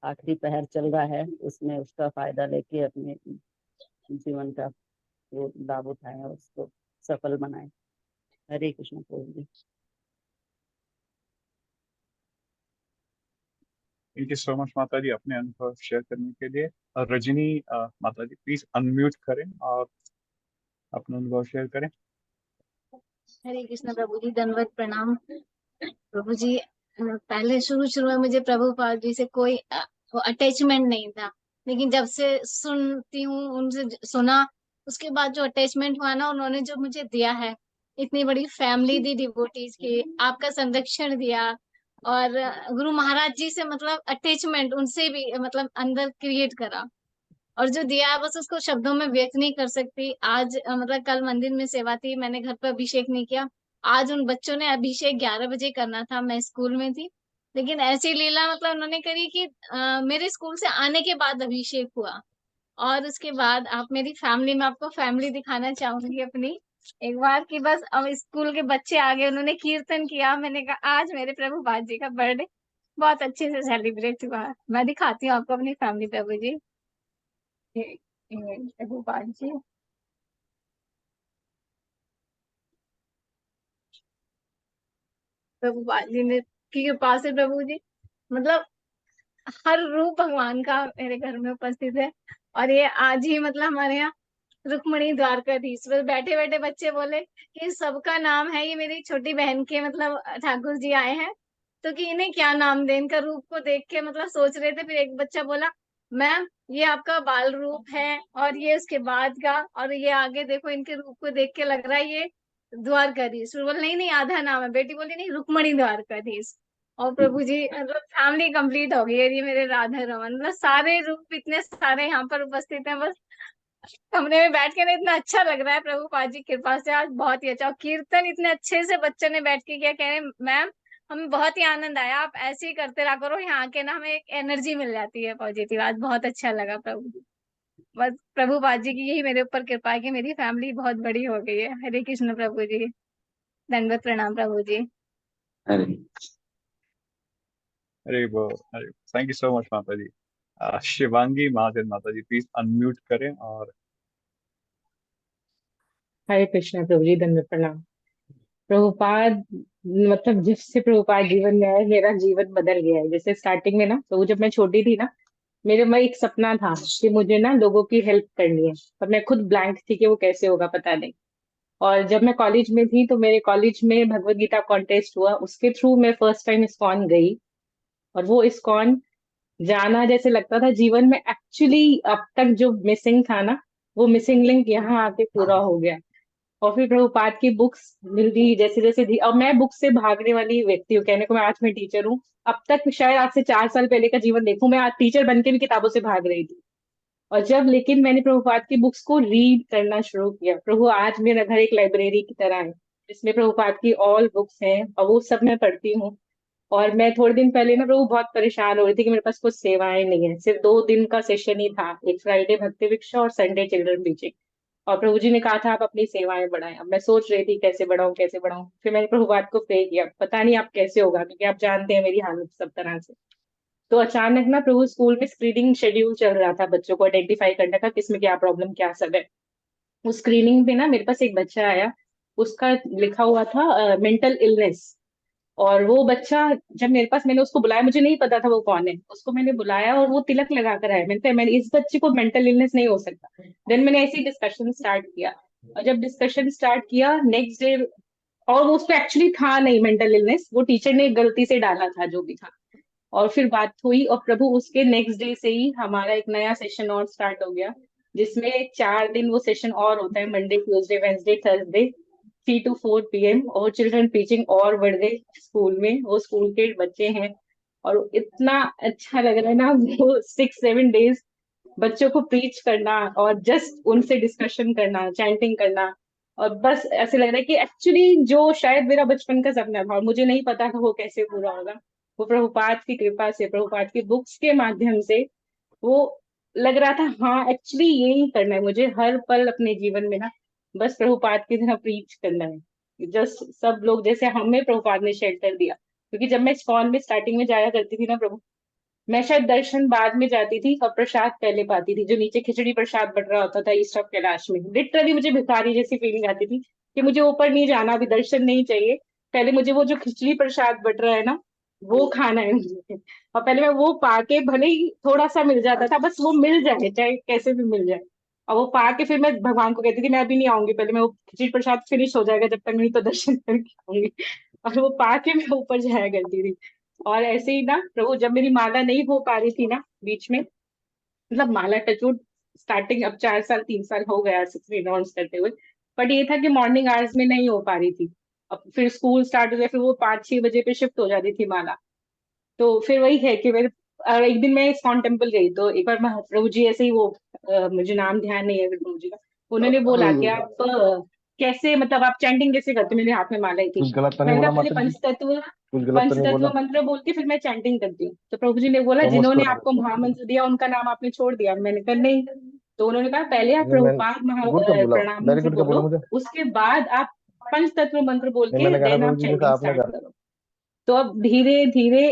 आखिरी पहर चल रहा है उसमें उसका फायदा लेके अपने जीवन का वो लाभ उठाएं और उसको सफल बनाएं। हरे कृष्ण प्रभु जी। थैंक यू सो मच माता जी अपने अनुभव शेयर करने के लिए। और रजनी माता जी प्लीज अनम्यूट करें और अपना अनुभव शेयर करें। हरे कृष्ण प्रभु जी, दंडवत प्रणाम। प्रभु जी, पहले शुरू में मुझे प्रभुपाद जी से कोई वो अटैचमेंट नहीं था, लेकिन जब से सुनती हूँ, उनसे सुना, उसके बाद जो अटैचमेंट हुआ ना, उन्होंने जो मुझे दिया है, इतनी बड़ी फैमिली दी डिवोटीज की, आपका संरक्षण दिया, और गुरु महाराज जी से मतलब अटैचमेंट उनसे भी मतलब अंदर क्रिएट करा, और जो दिया है बस उसको शब्दों में व्यक्त नहीं कर सकती। आज मतलब कल मंदिर में सेवा थी, मैंने घर पर अभिषेक नहीं किया। आज उन बच्चों ने अभिषेक 11 बजे करना था, मैं स्कूल में थी, लेकिन ऐसी लीला मतलब उन्होंने करी कि मेरे स्कूल से आने के बाद अभिषेक हुआ। और उसके बाद आप मेरी फैमिली में, आपको फैमिली दिखाना चाहूंगी अपनी एक बार, कि बस अब स्कूल के बच्चे आ गए, उन्होंने कीर्तन किया। मैंने कहा आज मेरे प्रभुपाद जी का बर्थडे बहुत अच्छे से सेलिब्रेट हुआ। मैं दिखाती हूँ आपको अपनी फैमिली। प्रभु जी, प्रभुपाद जी, प्रभुपाद जी ने की कृपा से प्रभु जी मतलब हर रूप भगवान का मेरे घर में उपस्थित है। और ये आज ही मतलब हमारे यहाँ रुक्मणी द्वारकाधीश, बस बैठे बैठे बच्चे बोले कि सबका नाम है, ये मेरी छोटी बहन के मतलब ठाकुर जी आए हैं, तो कि इन्हें क्या नाम दें। इनका रूप को देख के मतलब सोच रहे थे, फिर एक बच्चा बोला मैम ये आपका बाल रूप है, और ये उसके बाद का, और ये आगे देखो इनके रूप को देख के लग रहा है ये द्वारकाधीश। फिर बोले नहीं नहीं आधा नाम है। बेटी बोली नहीं, रुक्मणी द्वारकाधीश। और प्रभु जी मतलब फैमिली कंप्लीट हो गई है। ये मेरे राधा रमन, मतलब सारे रूप इतने सारे यहाँ पर उपस्थित हैं। बस कमरे में बैठ के ना इतना अच्छा लग रहा है, प्रभुपाद जी की कृपा से आज बहुत ही अच्छा। और कीर्तन इतने अच्छे से बच्चों ने बैठ के किया, कह रहे मैम हमें बहुत ही आनंद आया, आप ऐसे ही करते रहा करो, यहाँ के ना हमें एक एनर्जी मिल जाती है पॉजिटिव। आज बहुत अच्छा लगा प्रभु जी। बस प्रभुपाद जी की यही मेरे ऊपर कृपा है कि मेरी फैमिली बहुत बड़ी हो गई है। हरे कृष्ण प्रभु जी, दंडवत प्रणाम प्रभु जी। अरे अरे वो, अरे थैंक यू सो मच माता जी। शिवांगी महाजन माता जी प्लीज अनम्यूट करें और हरे कृष्णा प्रभु जी, दंडवत प्रणाम। प्रभुपाद मतलब जब से प्रभुपाद जीवन में आए मेरा जीवन बदल गया है। जैसे स्टार्टिंग में ना, तो जब मैं छोटी थी ना, मेरे में एक सपना था कि मुझे ना लोगों की हेल्प करनी है, पर मैं खुद ब्लैंक थी कि वो कैसे होगा पता नहीं। और जब मैं कॉलेज में थी तो मेरे कॉलेज में भगवत गीता कॉन्टेस्ट हुआ, उसके थ्रू मैं फर्स्ट टाइम इस्कॉन गई। और वो इस्कॉन जाना जैसे लगता था जीवन में एक्चुअली अब तक जो मिसिंग था ना, वो मिसिंग लिंक यहाँ आके पूरा हो गया। और फिर प्रभुपाद की बुक्स मिलती जैसे जैसे थी। अब मैं बुक से भागने वाली व्यक्ति हूँ, कहने को मैं आज मैं टीचर हूँ, अब तक शायद आज से 4 साल पहले का जीवन देखूं, मैं आज टीचर बन के भी किताबों से भाग रही थी। और जब लेकिन मैंने प्रभुपाद की बुक्स को रीड करना शुरू किया, प्रभु आज मेरा घर एक लाइब्रेरी की तरह है जिसमें प्रभुपाद की ऑल बुक्स हैं और वो सब मैं पढ़ती हूँ। और मैं थोड़े दिन पहले ना प्रभु बहुत परेशान हो रही थी कि मेरे पास कुछ सेवाएं नहीं है, सिर्फ 2 दिन का सेशन ही था, एक फ्राइडे भक्ति भिक्षा और संडे चिल्ड्रन टीचिंग। और प्रभु जी ने कहा था आप अपनी सेवाएं बढ़ाएं। अब मैं सोच रही थी कैसे बढ़ाऊं कैसे बढ़ाऊं, फिर मैंने प्रभुपाद को प्रे किया, पता नहीं आप कैसे होगा, क्योंकि आप जानते हैं मेरी हालत सब तरह से। तो अचानक ना प्रभु स्कूल में स्क्रीनिंग शेड्यूल चल रहा था, बच्चों को आइडेंटिफाई करने का किसमें क्या प्रॉब्लम क्या सब है। उस स्क्रीनिंग पे ना मेरे पास एक बच्चा आया, उसका लिखा हुआ था मेंटल इलनेस। और वो बच्चा जब मेरे पास, मैंने उसको बुलाया, मुझे नहीं पता था वो कौन है, उसको मैंने बुलाया और वो तिलक लगा कर आया। मैंने कहा मैंने इस बच्चे को मेंटल इलनेस नहीं हो सकता। देन मैंने ऐसे ही डिस्कशन स्टार्ट किया, और जब डिस्कशन स्टार्ट किया नेक्स्ट डे, और वो उसको एक्चुअली था नहीं मेंटल इलनेस, वो टीचर ने गलती से डाला था जो भी था। और फिर बात हुई, और प्रभु उसके नेक्स्ट डे से ही हमारा एक नया सेशन और स्टार्ट हो गया, जिसमें 4 दिन वो सेशन और होता है, Monday Tuesday Wednesday Thursday 3 to 4 PM, और चिल्ड्रन टीचिंग और बढ़ गई स्कूल में, वो स्कूल के बच्चे हैं। और इतना अच्छा लग रहा है ना, वो 6-7 डेज बच्चों को प्रीच करना और जस्ट उनसे डिस्कशन करना, चैंटिंग करना। और बस ऐसे लग रहा है कि एक्चुअली जो शायद मेरा बचपन का सपना था और मुझे नहीं पता था वो कैसे पूरा होगा, वो प्रभुपाद की कृपा से, प्रभुपाद की बुक्स के माध्यम से वो लग रहा था हाँ एक्चुअली यही करना है मुझे हर पल अपने जीवन में ना, बस प्रभुपाद की तरह प्रीच करना है। जस्ट सब लोग जैसे हमें प्रभुपाद ने शेल्टर दिया, क्योंकि जब मैं इस्कॉन में स्टार्टिंग में जाया करती थी ना प्रभु, मैं शायद दर्शन बाद में जाती थी और प्रसाद पहले पाती थी, जो नीचे खिचड़ी प्रसाद बट रहा होता था ईस्ट ऑफ कैलाश में। लिटरली मुझे भिखारी जैसी फीलिंग आती थी कि मुझे ऊपर नहीं जाना, अभी दर्शन नहीं चाहिए, पहले मुझे वो जो खिचड़ी प्रसाद बट रहा है ना वो खाना है मुझे। और पहले मैं वो पाके, भले ही थोड़ा सा मिल जाता था, बस वो मिल जाए चाहे कैसे भी मिल जाए, और वो पाके फिर मैं भगवान को कहती थी मैं अभी नहीं आऊंगी, पहले मैं वो खिचड़ी प्रसाद फिनिश हो जाएगा जब तक नहीं, तो दर्शन करके आऊंगी। और वो पाके मैं ऊपर जाया करती थी। और ऐसे ही ना प्रभु, जब मेरी माला नहीं हो पा रही थी ना बीच में, मतलब माला टचवुड स्टार्टिंग अब 4 साल 3 साल हो गया 16 राउंड्स करते हुए, बट ये था कि मॉर्निंग आवर्स में नहीं हो पा रही थी। अब फिर स्कूल स्टार्ट हो गया, फिर वो 5-6 बजे पे शिफ्ट हो जाती थी माला। तो फिर वही है कि मेरे एक दिन मैं इस्कॉन टेम्पल गई, तो एक बार प्रभु जी ऐसे ही वो मुझे नाम ध्यान नहीं है फिर प्रभु जी का, उन्होंने बोला कि आप कैसे, मतलब आप चैंटिंग कैसे करते हो, मेरे हाथ में माला ही थी। कुछ गलत तो नहीं मैंने बोला कहा पहले माता जी? पंचतत्व कुछ गलत तो नहीं पंचतत्व बोला? मंत्र बोल के फिर मैं चैंटिंग करती हूँ। तो प्रभु जी ने बोला तो हम जिन्होंने उसको आपको महामंत्र दिया उनका नाम आपने छोड़ दिया। मैंने कहा नहीं। तो उन्होंने कहा पहले आप नहीं, मैंने प्रभुपाद गुड कब बोला? प्रणाम वेरी मंत्र गुड कब बोला बोलो, मुझे? उसके बाद आप पंचतत्व मंत्र बोल नहीं, के मैंने कहा ना देन प्रभु आप जी जैसा चैंटिंग आपने स्टार्ट कहा। करो। तो अब धीरे धीरे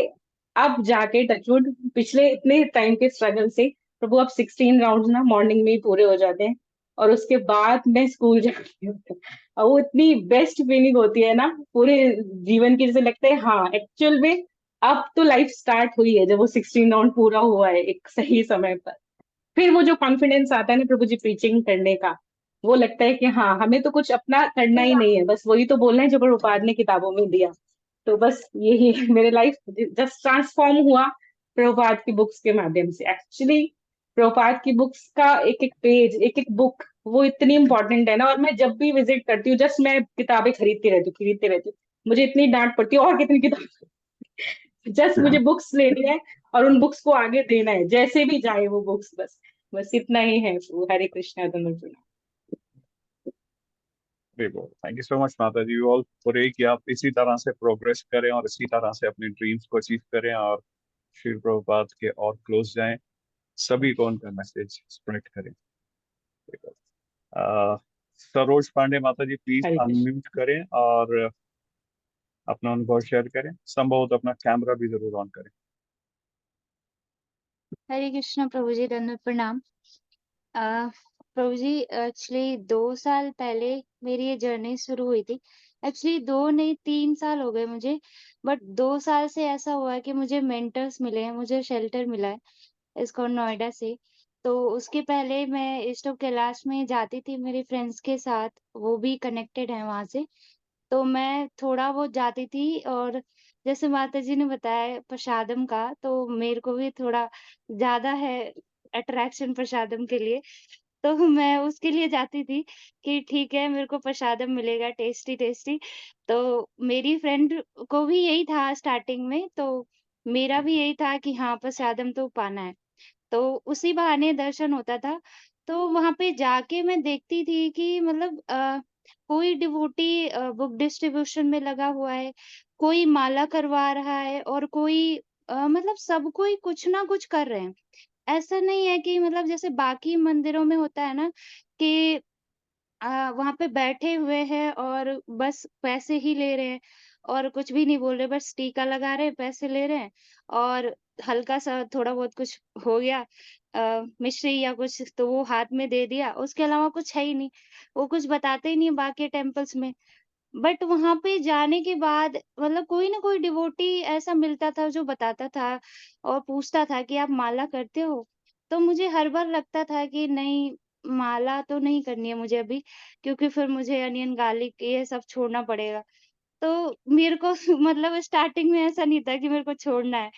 अब जाके टचवुड पिछले इतने टाइम के स्ट्रगल से प्रभु अब 16 राउंड ना मॉर्निंग में ही पूरे हो जाते हैं, और उसके बाद मैं स्कूल जाती हूँ। और वो इतनी बेस्ट फीलिंग होती है ना पूरे जीवन की, जैसे लगता है हाँ एक्चुअल में अब तो लाइफ स्टार्ट हुई है, जब वो 16 राउंड पूरा हुआ है एक सही समय पर। फिर वो जो कॉन्फिडेंस आता है ना प्रभु जी प्रीचिंग करने का, वो लगता है कि हाँ हमें तो कुछ अपना करना ही नहीं है, बस वही तो बोलना है जो प्रभुपाद ने किताबों में दिया। तो बस यही मेरे लाइफ जस्ट ट्रांसफॉर्म हुआ प्रभुपाद की बुक्स के माध्यम से। एक्चुअली प्रभुपाद की बुक्स का एक एक पेज एक एक बुक वो इतनी इंपॉर्टेंट है ना, और मैं जब भी विजिट करती हूँ जस्ट मैं किताबें खरीदती रहती हूँ। मुझे इतनी डांट पड़ती है और कितनी किताब, जस्ट मुझे बुक्स लेनी है और उन बुक्स को आगे देना है, जैसे भी जाए वो बुक्स, बस बस इतना ही है। हरे कृष्णा धन्यवाद। थैंक यू सो मच माता जी। ऑल प्रे कि आप इसी तरह से प्रोग्रेस करें और इसी तरह से अपने ड्रीम्स को अचीव करें और श्री प्रभुपाद के और क्लोज जाएं, सभी को उनका मैसेज स्प्रेड करें। सरोज पांडे माता ji please Hare Krishna. Unmute करें और अपना अनुभव शेयर करें, संभव तो अपना कैमरा भी जरूर ऑन करें। हरे कृष्णा प्रभु जी, दंडवत प्रणाम। प्रभु जी एक्चुअली 2 साल पहले मेरी ये जर्नी शुरू हुई थी। एक्चुअली 2 नहीं 3 साल हो गए मुझे, बट 2 साल से ऐसा हुआ है कि मुझे मेंटर्स मिले हैं, मुझे शेल्टर मिला है इस्कॉन नोएडा से। तो उसके पहले मैं ईस्ट ऑफ कैलाश में जाती थी मेरे फ्रेंड्स के साथ, वो भी कनेक्टेड है वहाँ से। तो मैं थोड़ा बहुत जाती थी, और जैसे माताजी ने बताया प्रसादम का, तो मेरे को भी थोड़ा ज़्यादा है अट्रैक्शन प्रसादम के लिए। तो मैं उसके लिए जाती थी कि ठीक है मेरे को प्रसादम मिलेगा टेस्टी-टेस्टी। तो मेरी फ्रेंड को भी यही था स्टार्टिंग में, तो मेरा भी यही था कि हाँ, प्रसादम तो पाना है। तो उसी बहाने दर्शन होता था। तो वहाँ पे जाके मैं देखती थी कि मतलब कोई डिवोटी बुक डिस्ट्रीब्यूशन में लगा हुआ है, कोई माला करवा रहा है और कोई मतलब सब कोई कुछ ना कुछ कर रहे हैं। ऐसा नहीं है कि मतलब जैसे बाकी मंदिरों में होता है ना कि वहाँ पे बैठे हुए हैं और बस पैसे ही ले रहे हैं और कुछ भी नहीं बोल रहे, बस टीका लगा रहे हैं, पैसे ले रहे हैं और हल्का-सा थोड़ा बहुत कुछ हो गया मिश्री या कुछ तो वो हाथ में दे दिया, उसके अलावा कुछ है ही नहीं। वो कुछ बताते ही नहीं है बाकी टेम्पल्स में। बट वहाँ पे जाने के बाद मतलब कोई ना कोई डिवोटी ऐसा मिलता था जो बताता था और पूछता था कि आप माला करते हो? तो मुझे हर बार लगता था कि नहीं माला तो नहीं करनी है मुझे अभी क्योंकि फिर मुझे अनियन गार्लिक ये सब छोड़ना पड़ेगा। तो मेरे को मतलब स्टार्टिंग में ऐसा नहीं था कि मेरे को छोड़ना है।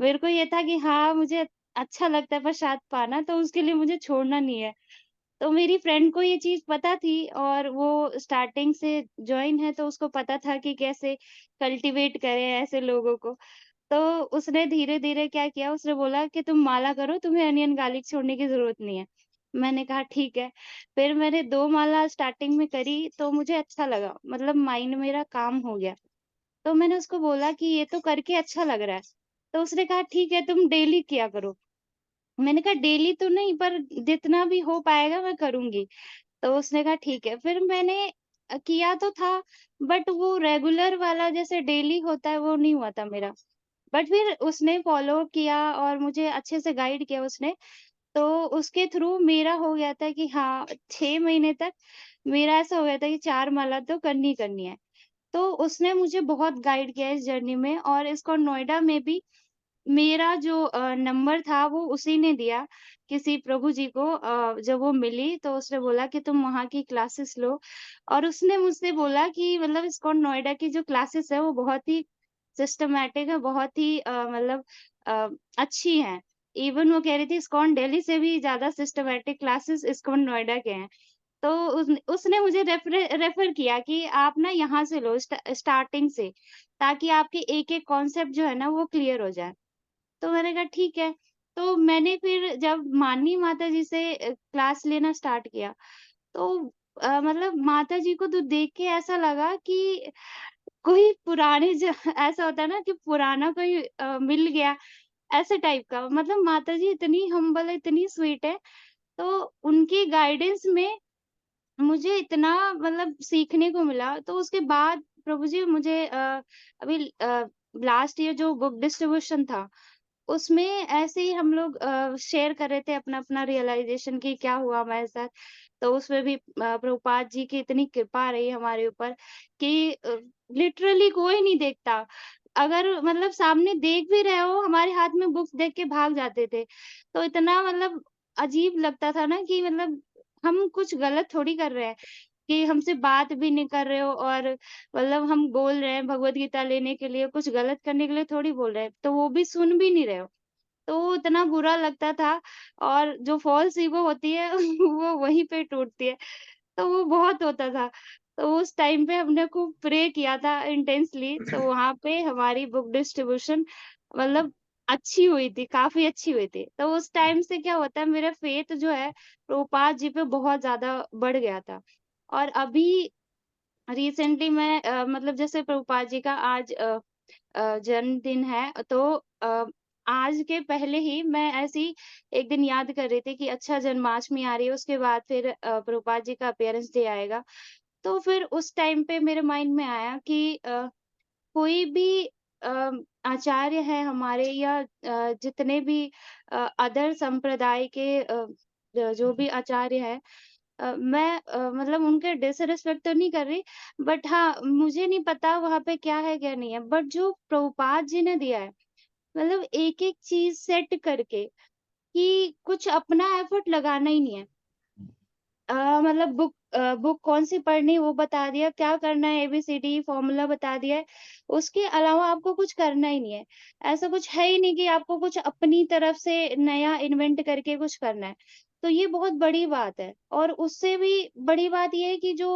मेरे को ये था कि हाँ, मुझे अच्छा लगता है प्रसाद पाना तो उसके लिए मुझे छोड़ना नहीं है। तो मेरी फ्रेंड को ये चीज़ पता थी और वो स्टार्टिंग से जॉइन है तो उसको पता था कि कैसे कल्टीवेट करें ऐसे लोगों को। तो उसने धीरे-धीरे क्या किया उसने बोला कि तुम माला करो, तुम्हें अनियन गार्लिक छोड़ने की ज़रूरत नहीं है। मैंने कहा ठीक है। फिर मैंने 2 माला स्टार्टिंग में करी तो मुझे अच्छा लगा, मतलब माइंड मेरा काम हो गया। तो मैंने उसको बोला कि ये तो करके अच्छा लग रहा है। तो उसने कहा ठीक है तुम डेली किया करो। मैंने कहा डेली तो नहीं पर जितना भी हो पाएगा मैं करूँगी। तो उसने कहा ठीक है। फिर मैंने किया तो था बट वो रेगुलर वाला जैसे डेली होता है वो नहीं हुआ था मेरा। बट फिर उसने फ़ॉलो किया और मुझे अच्छे से गाइड किया उसने। तो उसके थ्रू मेरा हो गया था कि हाँ 6 महीने तक मेरा ऐसा हो गया था कि 4 माला तो करनी ही करनी है। तो उसने मुझे बहुत गाइड किया इस जर्नी में और इसको नोएडा में भी मेरा जो नंबर था वो उसी ने दिया, किसी प्रभु जी को जब वो मिली तो उसने बोला कि तुम वहाँ की क्लासेस लो और उसने मुझसे बोला कि मतलब इस्कॉन नोएडा की जो क्लासेस है वो बहुत ही सिस्टमैटिक है, बहुत ही मतलब अ, अच्छी हैं। इवन वो कह रही थी इस्कॉन दिल्ली से भी ज़्यादा सिस्टमैटिक क्लासेस इस्कॉन नोएडा के हैं। तो उसने मुझे रेफर किया कि आप ना यहाँ से लो स्टार्टिंग से, ताकि आपके एक-एक कॉन्सेप्ट जो है ना वो क्लियर हो जाए। तो मैंने कहा ठीक है। तो मैंने फिर जब माननी माताजी से क्लास लेना स्टार्ट किया, तो मतलब माताजी को तो देख के ऐसा लगा कि कोई पुराने ज ऐसा होता है ना कि पुराना कोई मिल गया, ऐसे टाइप का। मतलब माताजी इतनी हम्बल है, इतनी स्वीट है, तो उनकी गाइडेंस में मुझे इतना मतलब सीखने को मिला। तो उसके बाद प्रभु जी मुझे अभी लास्ट ईयर जो बुक डिस्ट्रीब्यूशन था उसमें ऐसे ही हम लोग शेयर कर रहे थे अपना-अपना रियलाइज़ेशन कि क्या हुआ हमारे साथ। तो उसमें भी प्रभुपाद जी की इतनी कृपा रही हमारे ऊपर कि लिटरली कोई नहीं देखता। अगर मतलब सामने देख भी रहे हो, हमारे हाथ में बुक्स देख के भाग जाते थे। तो इतना मतलब अजीब लगता था ना कि मतलब हम कुछ गलत थोड़ी कर रहे हैं। कि हमसे बात भी नहीं कर रहे हो और मतलब हम बोल रहे हैं भगवत गीता लेने के लिए, कुछ गलत करने के लिए थोड़ी बोल रहे हैं, तो वो भी सुन भी नहीं रहे हो। तो इतना बुरा लगता था और जो फ़ॉल्स ईगो होती है वो वहीं पे टूटती है, तो वो बहुत होता था। तो उस टाइम पे हमने खूब प्रे किया था इंटेंसली, तो वहाँ पे हमारी बुक डिस्ट्रीब्यूशन मतलब अच्छी हुई थी, काफ़ी अच्छी हुई थी। तो उस टाइम से क्या होता है मेरा फ़ेथ जो है प्रभुपाद जी पे बहुत ज़्यादा बढ़ गया था। और अभी रिसेंटली मैं मतलब जैसे प्रभुपाद जी का आज जन्मदिन है तो अ, आज के पहले ही मैं ऐसे ही एक दिन याद कर रही थी कि अच्छा जन्माष्टमी आ रही है उसके बाद फिर प्रभुपाद जी का अपीयरेंस डे आएगा। तो फिर उस टाइम पे मेरे माइंड में आया कि कोई भी अ, आचार्य है हमारे या जितने भी अदर संप्रदाय के जो भी आचार्य हैं मैं मतलब उनके डिसरिस्पेक्ट तो नहीं कर रही बट हाँ, मुझे नहीं पता वहाँ पे क्या है क्या नहीं है। बट जो प्रभुपाद जी ने दिया है, मतलब एक-एक चीज़ सेट करके कि कुछ अपना एफर्ट लगाना ही नहीं है। मतलब बुक कौन-सी पढ़नी है वो बता दिया, क्या करना है एबीसीडी फ़ॉर्मूला बता दिया है, उसके अलावा आपको कुछ करना ही नहीं है। ऐसा कुछ है ही नहीं कि आपको कुछ अपनी तरफ से नया इन्वेंट करके कुछ करना है। तो ये बहुत बड़ी बात है और उससे भी बड़ी बात ये है कि जो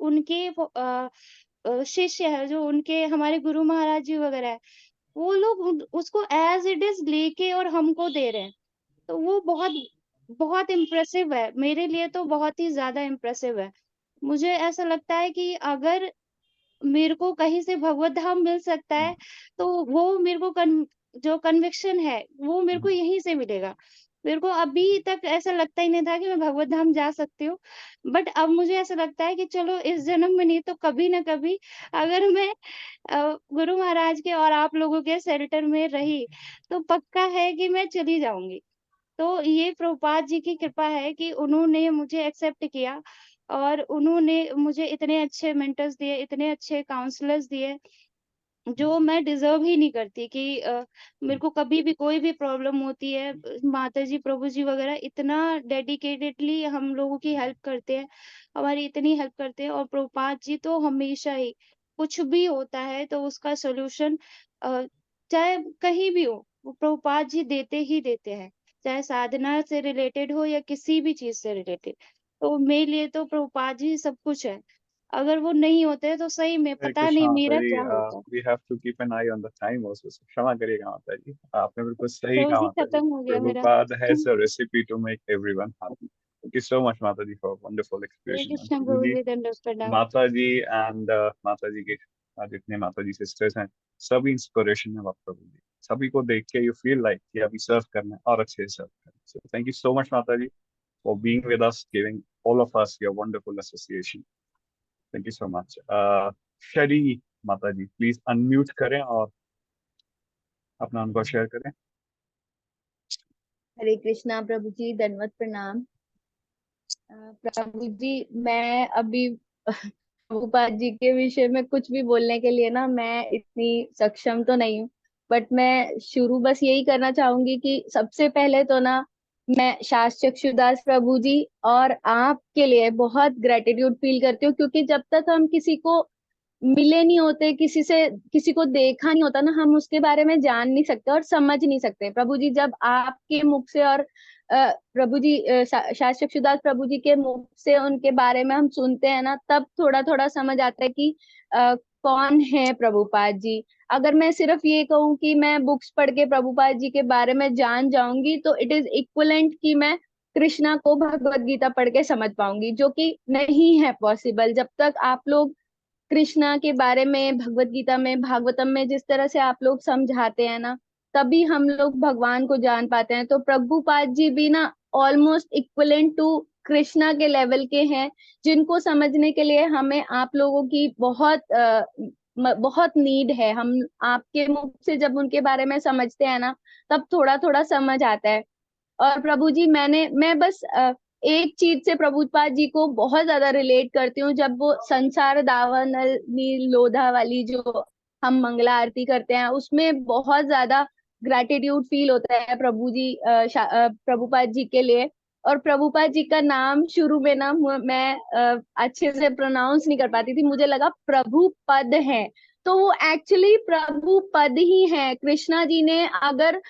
उनके शिष्य हैं, जो उनके हमारे गुरु महाराज जी वगैरह हैं, वो लोग उसको एज़ इट इज़ लेके और हमको दे रहे हैं। तो वो बहुत बहुत इम्प्रेसिव है। मेरे लिए तो बहुत ही ज़्यादा इम्प्रेसिव है। मुझे ऐसा लगता है कि अगर मेरे को कहीं से भगवत धाम मिल सकता है, तो वो मेरे को जो कन्विक्शन है वो मेरे को यहीं से मिलेगा। मेरे को अभी तक ऐसा लगता ही नहीं था कि मैं भगवत धाम जा सकती हूँ, बट अब मुझे ऐसा लगता है कि चलो इस जन्म में नहीं तो कभी ना कभी अगर मैं गुरु महाराज के और आप लोगों के शेल्टर में रही तो पक्का है कि मैं चली जाऊंगी। तो ये प्रभुपाद जी की कृपा है कि उन्होंने मुझे एक्सेप्ट किया और उन्होंने मुझे इतने अच्छे मेंटर्स दिए, इतने अच्छे काउंसलर्स दिए, जो मैं डिजर्व ही नहीं करती कि मेरे को कभी भी कोई भी प्रॉब्लम होती है, माता जी, प्रभु जी वगैरह इतना डेडिकेटेडली हम लोगों की हेल्प करते हैं, हमारी इतनी हेल्प करते हैं। और प्रभुपाद जी तो हमेशा ही कुछ भी होता है तो उसका सोल्यूशन चाहे कहीं भी हो, वो प्रभुपाद जी देते ही देते हैं, चाहे साधना से रिलेटेड हो या किसी भी चीज से रिलेटेड। तो मेरे लिए तो प्रभुपाद जी सब कुछ है। अगर वो नहीं होते तो सही में हरे पता कृष्णा नहीं माता मेरा जी, क्या होता। We have to keep an eye on the time also, क्षमा करिएगा माता जी, आपने बिल्कुल सही प्रभु कहा जी माता जी। खत्म हो गया मेरा। Prabhupada has a recipe to make everyone happy. Thank you so much माता जी for wonderful Hare explanation. Krishna प्रभु प्रभु जी, जी, दंडवत प्रणाम। माता जी एंड माता जी के जितने माता जी सिस्टर्स हैं, सभी इंस्पिरेशन है प्रभु जी। सभी को देख के यू फील लाइक कि अभी सर्व करना है और अच्छे से सर्व करना है। So thank you so much माता जी for being with us, giving all of us your wonderful association. Thank you so much. शरी माता जी, प्लीज अनम्यूट करें और अपना अनुभव शेयर करें। हरे कृष्णा प्रभु जी, दंडवत प्रणाम। प्रभु जी, मैं अभी प्रभुपाद जी के विषय में कुछ भी बोलने के लिए ना मैं इतनी सक्षम तो नहीं हूँ, बट मैं शुरू बस यही करना चाहूंगी कि सबसे पहले तो ना मैं शास्त्र चक्षुदास प्रभु जी और आपके लिए बहुत ग्रेटिट्यूड फील करती हूँ, क्योंकि जब तक हम किसी को मिले नहीं होते, किसी से किसी को देखा नहीं होता ना, हम उसके बारे में जान नहीं सकते और समझ नहीं सकते। प्रभु जी, जब आपके मुख से और प्रभु जी शास्त्र चक्षुदास प्रभु जी के मुख से उनके बारे में हम सुनते हैं ना, तब थोड़ा थोड़ा समझ आता है कि कौन है प्रभुपाद जी। अगर मैं सिर्फ ये कहूँ कि मैं बुक्स पढ़ के प्रभुपाद जी के बारे में जान जाऊंगी तो इट इज इक्वलेंट कि मैं कृष्णा को भगवत गीता पढ़ के समझ पाऊंगी, जो कि नहीं है पॉसिबल। जब तक आप लोग कृष्णा के बारे में भगवत गीता में, भागवतम में जिस तरह से आप लोग समझाते हैं ना, तभी हम लोग भगवान को जान पाते हैं। तो प्रभुपाद जी भी ना ऑलमोस्ट इक्वलेंट टू कृष्णा के लेवल के हैं, जिनको समझने के लिए हमें आप लोगों की बहुत नीड है। हम आपके मुख से जब उनके बारे में समझते हैं ना, तब थोड़ा थोड़ा समझ आता है। और प्रभु जी, मैं बस एक चीज से प्रभुपाद जी को बहुत ज्यादा रिलेट करती हूँ। जब वो संसार दावा नल नील लोधा वाली जो हम मंगला आरती करते हैं, उसमें बहुत ज्यादा ग्रैटिट्यूड फील होता है प्रभुपाद जी के लिए। और प्रभुपाद जी का नाम शुरू में ना मैं अच्छे से प्रोनाउंस नहीं कर पाती थी, मुझे लगा प्रभु पद है, तो वो एक्चुअली प्रभु पद ही है। कृष्णा जी ने अगर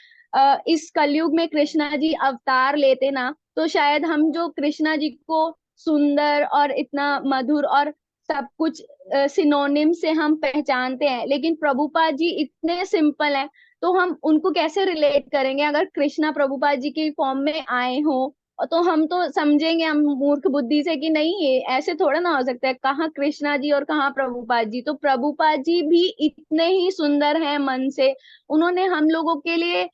इस कलयुग में कृष्णा जी अवतार लेते ना, तो शायद हम जो कृष्णा जी को सुंदर और इतना मधुर और सब कुछ सिनोनिम से हम पहचानते हैं, लेकिन प्रभुपाद जी इतने सिंपल हैं, तो हम उनको कैसे रिलेट करेंगे? अगर कृष्णा प्रभुपाद जी की फॉर्म में आए हो तो हम तो समझेंगे हम मूर्ख बुद्धि से कि नहीं, ये ऐसे थोड़ा ना हो सकता है, कहाँ कृष्णा जी और कहाँ प्रभुपाद जी। तो प्रभुपाद जी भी इतने ही सुंदर हैं मन से। उन्होंने हम लोगों के लिए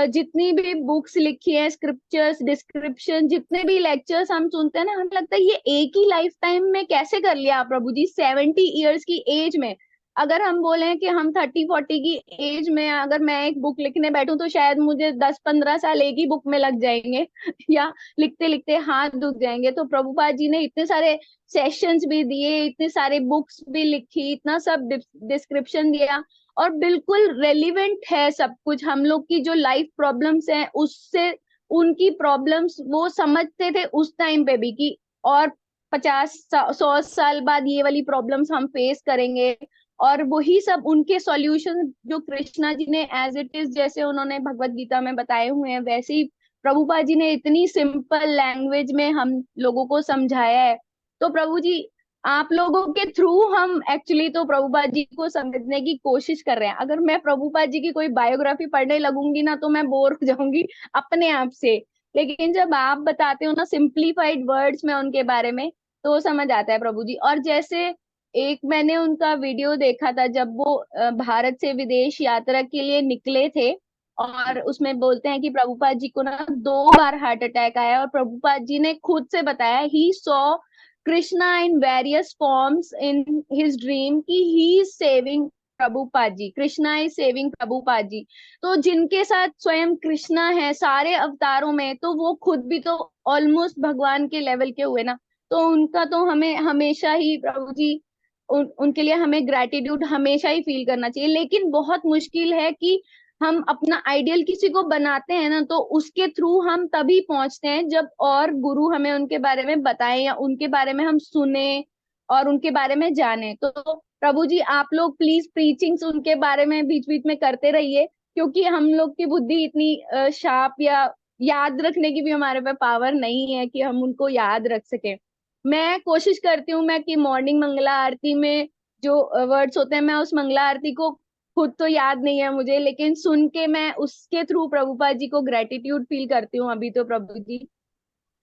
जितनी भी बुक्स लिखी है, स्क्रिप्चर्स, डिस्क्रिप्शन, जितने भी लेक्चर्स हम सुनते हैं ना, हमें लगता है ये एक ही लाइफ टाइम में कैसे कर लिया प्रभु जी, 70 ईयर्स की एज में। अगर हम बोले कि हम 30-40 की एज में अगर मैं एक बुक लिखने बैठूं तो शायद मुझे 10-15 साल एक ही बुक में लग जाएंगे या लिखते लिखते हाथ दुख जाएंगे। तो प्रभुपाद जी ने इतने सारे सेशंस भी दिए, इतने सारे बुक्स भी लिखी, इतना सब डिस्क्रिप्शन दिया, और बिल्कुल रेलिवेंट है सब कुछ। हम लोग की जो लाइफ प्रॉब्लम्स हैं उससे उनकी प्रॉब्लम्स वो समझते थे उस टाइम पे भी कि और 50-100 साल बाद ये वाली प्रॉब्लम्स हम फेस करेंगे, और वही सब उनके सॉल्यूशन जो कृष्णा जी ने एज इट इज जैसे उन्होंने भगवत गीता में बताए हुए हैं, वैसे ही प्रभुपाद जी ने इतनी सिंपल लैंग्वेज में हम लोगों को समझाया है। तो प्रभु जी, आप लोगों के थ्रू हम एक्चुअली तो प्रभुपाद जी को समझने की कोशिश कर रहे हैं। अगर मैं प्रभुपाद जी की कोई बायोग्राफी पढ़ने लगूंगी ना तो मैं बोर हो जाऊंगी अपने आप से, लेकिन जब आप बताते हो ना सिंप्लीफाइड वर्ड्स में उनके बारे में, तो समझ आता है प्रभु जी। और जैसे एक मैंने उनका वीडियो देखा था जब वो भारत से विदेश यात्रा के लिए निकले थे, और उसमें बोलते हैं कि प्रभुपाद जी को ना 2 बार हार्ट अटैक आया, और प्रभुपाद जी ने खुद से बताया he saw Krishna in various forms in his dream कि he is saving Prabhupada ji, Krishna is saving Prabhupada ji. तो जिनके साथ स्वयं कृष्णा है सारे अवतारों में, तो वो खुद भी तो ऑलमोस्ट भगवान के लेवल के हुए ना। तो उनका तो हमें हमेशा ही प्रभु जी उनके लिए हमें ग्रेटिट्यूड हमेशा ही फील करना चाहिए। लेकिन बहुत मुश्किल है कि हम अपना आइडियल किसी को बनाते हैं ना, तो उसके थ्रू हम तभी पहुंचते हैं जब और गुरु हमें उनके बारे में बताएं या उनके बारे में हम सुने और उनके बारे में जाने। तो प्रभु जी आप लोग प्लीज प्रीचिंग्स उनके बारे में बीच बीच में करते रहिए, क्योंकि हम लोग की बुद्धि इतनी शार्प या याद रखने की भी हमारे पे पावर नहीं है कि हम उनको याद रख सके। मैं कोशिश करती हूँ मैं कि मॉर्निंग मंगला आरती में जो वर्ड्स होते हैं, मैं उस मंगला आरती को खुद तो याद नहीं है मुझे, लेकिन सुन के मैं उसके थ्रू प्रभुपाद जी को ग्रेटिट्यूड फील करती हूँ अभी तो प्रभु जी।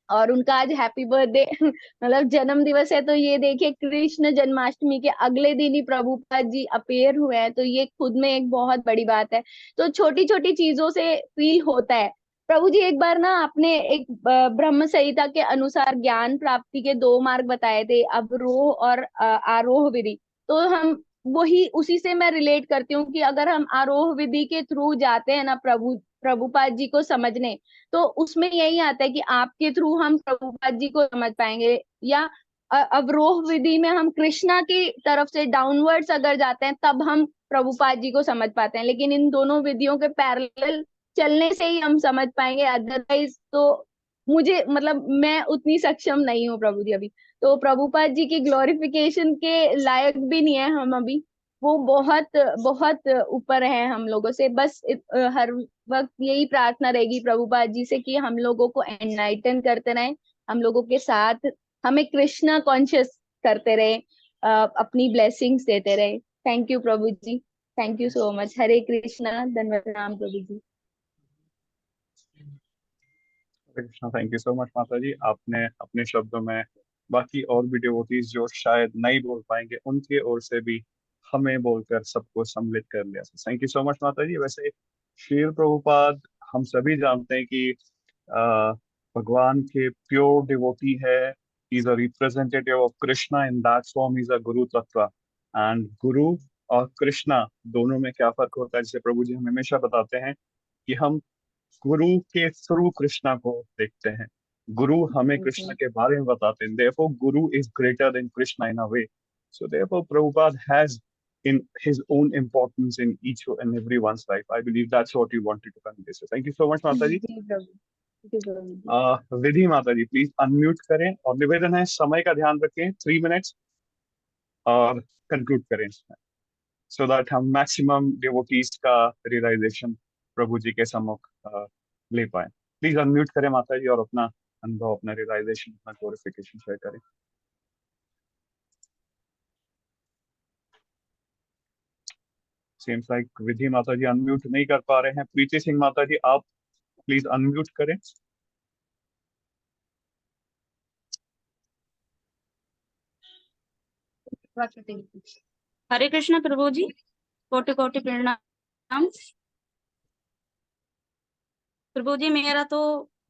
और उनका आज हैप्पी बर्थडे मतलब जन्म दिवस है, तो ये देखिए कृष्ण जन्माष्टमी के अगले दिन ही प्रभुपाद जी अपेयर हुए हैं, तो ये खुद में एक बहुत बड़ी बात है। तो छोटी छोटी चीजों से फील होता है। प्रभु जी एक बार ना आपने एक ब्रह्म संहिता के अनुसार ज्ञान प्राप्ति के 2 मार्ग बताए थे, अवरोह और आरोह विधि। तो हम वही उसी से मैं रिलेट करती हूँ कि अगर हम आरोह विधि के थ्रू जाते हैं ना प्रभुपाद जी को समझने, तो उसमें यही आता है कि आपके थ्रू हम प्रभुपाद जी को समझ पाएंगे, या अवरोह विधि में हम कृष्णा की तरफ से डाउनवर्ड्स अगर जाते हैं तब हम प्रभुपाद जी को समझ पाते हैं। लेकिन इन दोनों विधियों के पैरेलल चलने से ही हम समझ पाएंगे, अदरवाइज तो मुझे मतलब मैं उतनी सक्षम नहीं हूँ प्रभु जी अभी। तो प्रभुपाद जी की ग्लोरिफिकेशन के लायक भी नहीं है हम अभी, वो बहुत बहुत ऊपर है हम लोगों से। बस हर वक्त यही प्रार्थना रहेगी प्रभुपाद जी से कि हम लोगों को एनलाइटन करते रहें, हम लोगों के साथ हमें कृष्णा कॉन्शियस करते रहे, अपनी ब्लेसिंग्स देते रहे। थैंक यू प्रभु जी, thank you so much. Hare Krishna, धन्यवाद राम प्रभु जी। Hare Krishna, thank you so much माता जी। आपने अपने शब्दों में बाकी और भी डिवोटीज जो शायद नहीं बोल पाएंगे उनके ओर से भी हमें बोलकर सबको सम्मिलित कर लिया। थैंक यू सो मच माता जी। वैसे श्रील प्रभुपाद हम सभी जानते हैं कि भगवान के प्योर डिवोटी है। He is a representative of Krishna, in that form he is a गुरु तत्व। एंड गुरु और कृष्णा दोनों में क्या फर्क होता है, जैसे प्रभु जी हमें हमेशा बताते हैं कि हम गुरु के थ्रू कृष्णा को देखते हैं। गुरु हमें कृष्णा के बारे में बताते हैं। Therefore, Guru is greater than Krishna in a way. So therefore, Prabhupada has in his own importance in each and everyone's life. I believe that's what you wanted to convey. So thank you so much, Mata ji. जी प्रभु, thank you प्रभु जी। Vidhi Mata ji please unmute करें, और निवेदन है समय का ध्यान रखें 3 मिनट्स, और कंक्लूड करें सो दैट हम मैक्सिमम डिवोटीज का रियलाइजेशन प्रभु जी के सम्मुख ले पाए। प्लीज अनम्यूट करें माता जी और अपना अनुभव, अपना रियलाइजेशन, अपना ग्लोरिफिकेशन शेयर करें। सेम्स लाइक विधि माता जी अनम्यूट नहीं कर पा रहे हैं। प्रीति सिंह माता जी आप प्लीज अनम्यूट करें। हरे कृष्ण प्रभु जी, कोटि कोटि प्रणाम प्रभु जी। मेरा तो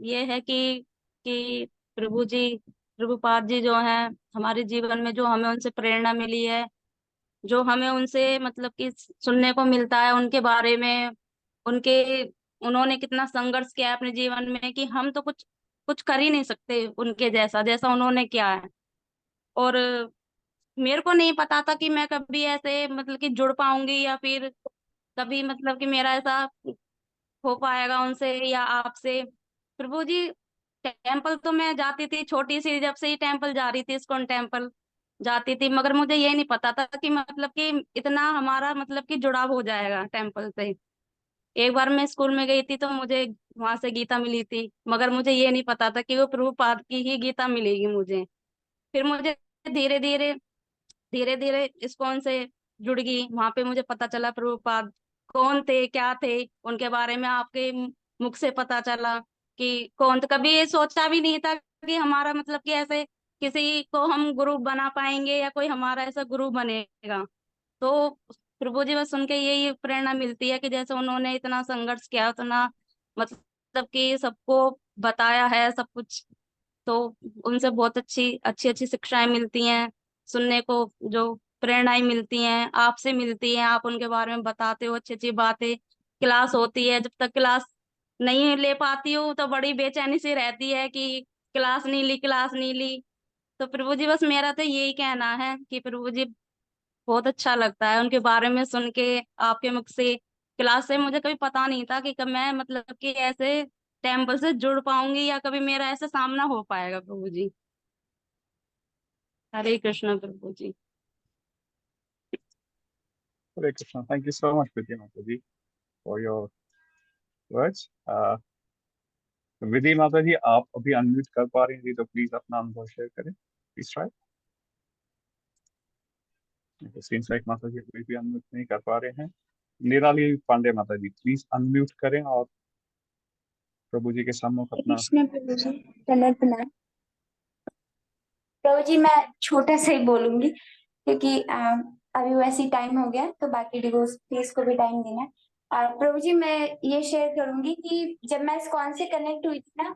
ये है कि प्रभु जी, प्रभुपाद जी जो है हमारे जीवन में, जो हमें उनसे प्रेरणा मिली है, जो हमें उनसे मतलब कि सुनने को मिलता है उनके बारे में, उनके उन्होंने कितना संघर्ष किया है अपने जीवन में कि हम तो कुछ कुछ कर ही नहीं सकते उनके जैसा जैसा उन्होंने किया है। और मेरे को नहीं पता था कि मैं कभी ऐसे मतलब कि जुड़ पाऊंगी, या फिर कभी मतलब कि मेरा ऐसा हो पाएगा उनसे या आपसे। प्रभु जी, टेम्पल तो मैं जाती थी छोटी सी, जब से ही टेम्पल जा रही थी, इस्कॉन टेम्पल जाती थी, मगर मुझे ये नहीं पता था कि मतलब कि इतना हमारा मतलब कि जुड़ाव हो जाएगा टेम्पल से। एक बार मैं स्कूल में गई थी तो मुझे वहां से गीता मिली थी, मगर मुझे ये नहीं पता था कि वो प्रभुपाद की ही गीता मिलेगी मुझे। फिर मुझे धीरे धीरे धीरे धीरे इस्कॉन से जुड़ गई, वहां पे मुझे पता चला प्रभुपाद कौन थे, क्या थे, उनके बारे में आपके मुख से पता चला कि कौन थे। कभी ये सोचा भी नहीं था कि हमारा मतलब कि ऐसे किसी को हम गुरु बना पाएंगे या कोई हमारा ऐसा गुरु बनेगा। तो प्रभु जी बस सुन के यही प्रेरणा मिलती है कि जैसे उन्होंने इतना संघर्ष किया, उतना मतलब कि सबको बताया है सब कुछ, तो उनसे बहुत अच्छी अच्छी अच्छी शिक्षाएं मिलती हैं सुनने को, जो प्रेरणाएं मिलती हैं आपसे मिलती हैं, आप उनके बारे में बताते हो अच्छी अच्छी बातें। क्लास होती है, जब तक क्लास नहीं ले पाती हूँ तो बड़ी बेचैनी सी रहती है कि क्लास नहीं ली, क्लास नहीं ली। तो प्रभु जी बस मेरा तो यही कहना है कि प्रभु जी बहुत अच्छा लगता है उनके बारे में सुन के आपके मुख से। क्लास से मुझे कभी पता नहीं था कि कब मैं मतलब कि ऐसे टेम्पल से जुड़ पाऊंगी या कभी मेरा ऐसा सामना हो पाएगा प्रभु जी। हरे कृष्ण प्रभु जी। Hare Krishna. Thank you so much, Vidhi Mataji, for your words. विधि माता जी, आप अभी अनम्यूट कर पा रही हैं तो प्लीज अपना अनुभव शेयर करें, प्लीज ट्राई। सीन्स लाइक माता जी अभी भी अनम्यूट नहीं कर पा रहे हैं। निराली पांडे माता जी, प्लीज अनम्यूट करें और प्रभु जी के सम्मुख अपना। कृष्ण प्रभु जी, दंडवत प्रणाम। प्रभु जी मैं छोटा सा ही बोलूंगी क्योंकि अभी वैसे ही टाइम हो गया, तो बाकी डिवोटीज को भी टाइम देना है। प्रभु जी मैं ये शेयर करूंगी कि जब मैं इस्कॉन से कनेक्ट हुई थी ना,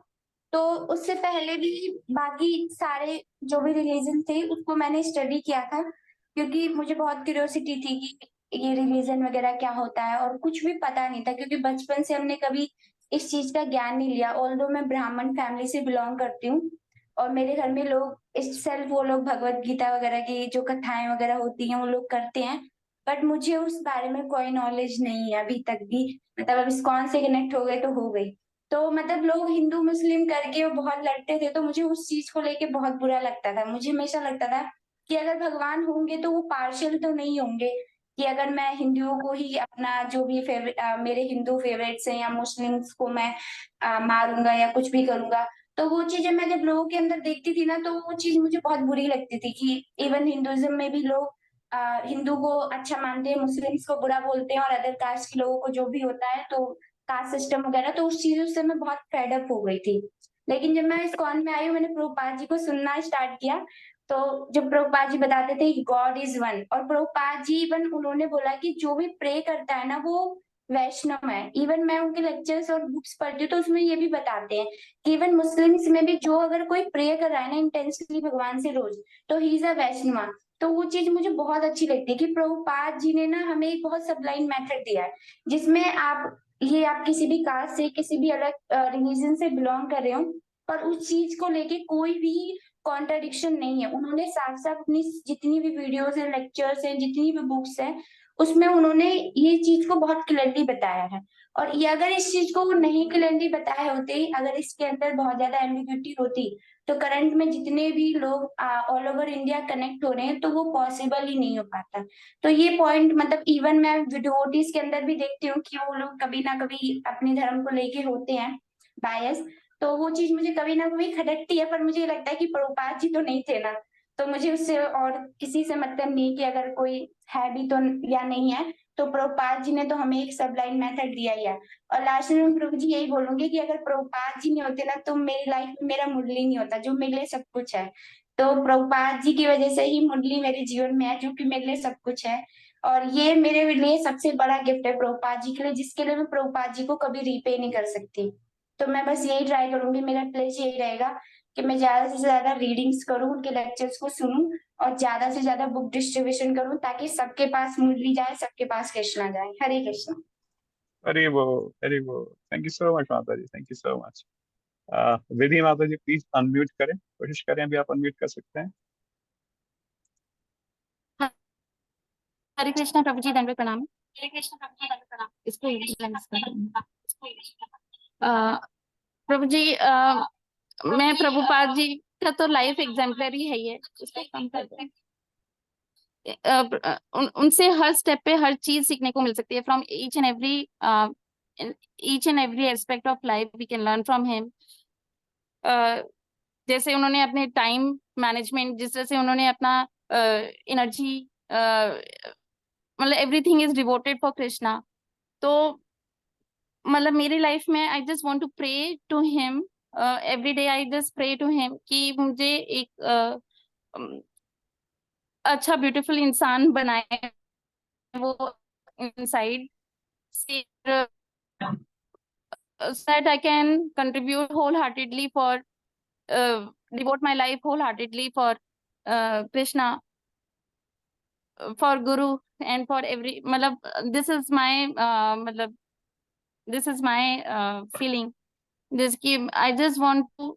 तो उससे पहले भी बाकी सारे जो भी रिलीजन थे उसको मैंने स्टडी किया था, क्योंकि मुझे बहुत क्यूरियोसिटी थी कि ये रिलीजन वगैरह क्या होता है, और कुछ भी पता नहीं था क्योंकि बचपन से हमने कभी इस चीज का ज्ञान नहीं लिया। ऑल्दो मैं ब्राह्मण फैमिली से बिलोंग करती हूँ और मेरे घर में लोग इस सेल्फ वो लोग भगवत गीता वगैरह की जो कथाएं वगैरह होती हैं वो लोग करते हैं, बट मुझे उस बारे में कोई नॉलेज नहीं है अभी तक भी। मतलब अब इस्कॉन से कनेक्ट हो गए तो हो गई। तो मतलब लोग हिंदू मुस्लिम करके वो बहुत लड़ते थे, तो मुझे उस चीज को लेके बहुत बुरा लगता था। मुझे हमेशा लगता था कि अगर भगवान होंगे तो वो पार्शियल तो नहीं होंगे, कि अगर मैं हिंदुओं को ही अपना जो भी मेरे हिंदू फेवरेट्स हैं या मुस्लिम्स को मैं मारूंगा या कुछ भी करूंगा। तो वो चीजें मैं जब लोगों के अंदर देखती थी ना, तो वो चीज मुझे बहुत बुरी लगती थी कि इवन हिंदुइज्म में भी लोग हिंदू को अच्छा मानते हैं, मुस्लिम्स को बुरा बोलते हैं, और अदर कास्ट के लोगों को जो भी होता है तो कास्ट सिस्टम वगैरह, तो उस चीजों से मैं बहुत फेड अप हो गई थी। लेकिन जब मैं इस्कॉन में आई हूँ, मैंने प्रभुपाद जी को सुनना स्टार्ट किया, तो जब प्रभुपाद जी बताते थे गॉड इज वन, और प्रभुपाद जी इवन उन्होंने बोला कि जो भी प्रे करता है ना वो वैष्णव है। इवन मैं उनके लेक्चर्स और बुक्स पढ़ती हूँ तो उसमें ये भी बताते हैं कि इवन मुस्लिम्स में भी जो अगर कोई प्रे कर रहा है ना इंटेंसली भगवान से रोज, तो ही इज अ वैष्णव। तो वो चीज मुझे बहुत अच्छी लगती है कि प्रभुपाद जी ने ना हमें एक बहुत सबलाइन मेथड दिया है, जिसमें आप किसी भी कास्ट से किसी भी अलग रिलीजन से बिलोंग कर रहे हो, पर उस चीज को लेके कोई भी कॉन्ट्रडिक्शन नहीं है। उन्होंने साफ साफ अपनी जितनी भी वीडियोस है, लेक्चर्स हैं, जितनी भी बुक्स हैं, उसमें उन्होंने ये चीज को बहुत क्लियरली बताया है। और ये अगर इस चीज को वो नहीं क्लियरली बताए होते, अगर इसके अंदर बहुत ज्यादा एम्बिग्यूटी होती, तो करंट में जितने भी लोग ऑल ओवर इंडिया कनेक्ट हो रहे हैं तो वो पॉसिबल ही नहीं हो पाता। तो ये पॉइंट मतलब इवन मैं डिवोटीज के अंदर भी देखती हूँ कि वो लोग कभी ना कभी अपने धर्म को लेके होते हैं बायस, तो वो चीज मुझे कभी ना कभी खटकती है। पर मुझे लगता है कि प्रभुपाद जी तो नहीं थे ना, तो मुझे उससे और किसी से मतलब नहीं कि अगर कोई है भी तो या नहीं है, तो प्रभुपाद जी ने तो हमें एक सबलाइन मेथड दिया ही है। और लास्ट में प्रभु जी यही बोलूंगी कि अगर प्रभुपाद जी नहीं होते ना, तो मेरी लाइफ में मेरा मुरली नहीं होता जो मेरे लिए सब कुछ है। तो प्रभुपाद जी की वजह से ही मुरली मेरे जीवन में है, जो कि मेरे लिए सब कुछ है। और ये मेरे लिए सबसे बड़ा गिफ्ट है प्रभुपाद जी के लिए, जिसके लिए मैं प्रभुपाद जी को कभी रीपे नहीं कर सकती। तो मैं बस यही ट्राई करूंगी, मेरा प्लेज यही रहेगा कि मैं ज्यादा से ज्यादा रीडिंग्स करूं, उनके लेक्चर्स को सुनूं, और ज्यादा से ज्यादा बुक डिस्ट्रीब्यूशन करूं, ताकि सबके पास मुरली जाए, सबके पास कृष्णा जाए। हरे कृष्णा। अरे वो, अरे वो, थैंक यू सो मच माता जी, thank you so much. Vidhi Mata ji please unmute करें, कोशिश करें अभी आप अनम्यूट कर सकते हैं। हरे कृष्णा प्रभु जी, दंडवत प्रणाम। हरे कृष्णा प्रभु जी, दंडवत प्रणाम। प्रभु जी मैं प्रभुपाद जी का तो लाइफ एग्जाम्पलरी है ही है, इसको कम कर दो। उनसे हर स्टेप पे हर चीज सीखने को मिल सकती है। From each and every aspect of life we can learn from him. जैसे उन्होंने अपने टाइम मैनेजमेंट, जिस तरह से उन्होंने अपना एनर्जी, मतलब everything is devoted for Krishna. तो मतलब मेरी लाइफ में I just want to pray to him every day I just pray to him कि मुझे एक अच्छा ब्यूटीफुल इंसान बनाए वो इनसाइड से, so that I can contribute wholeheartedly for devote my life wholeheartedly for Krishna, for Guru, and for every matlab this is my matlab this is my feeling, this ki I just want to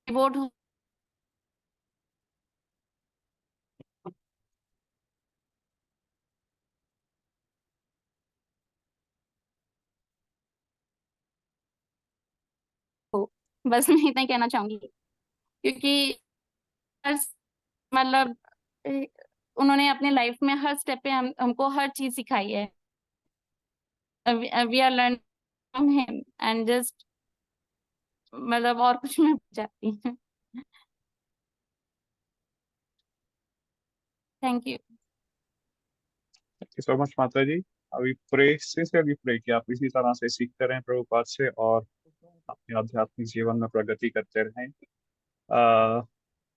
devote बस मैं इतना ही कहना चाहूंगी क्योंकि हर मतलब उन्होंने अपने life में हर स्टेप पे हमको हर चीज सिखाई है। We are learn from him and just मतलब और कुछ मैं चाहती हूँ। Thank you. Thank you so much, माता जी। अभी प्रे सिंसियरली प्रे कि आप इसी तरह से सीखते रहें प्रभुपाद से और अपने आध्यात्मिक जीवन में प्रगति करते रहें।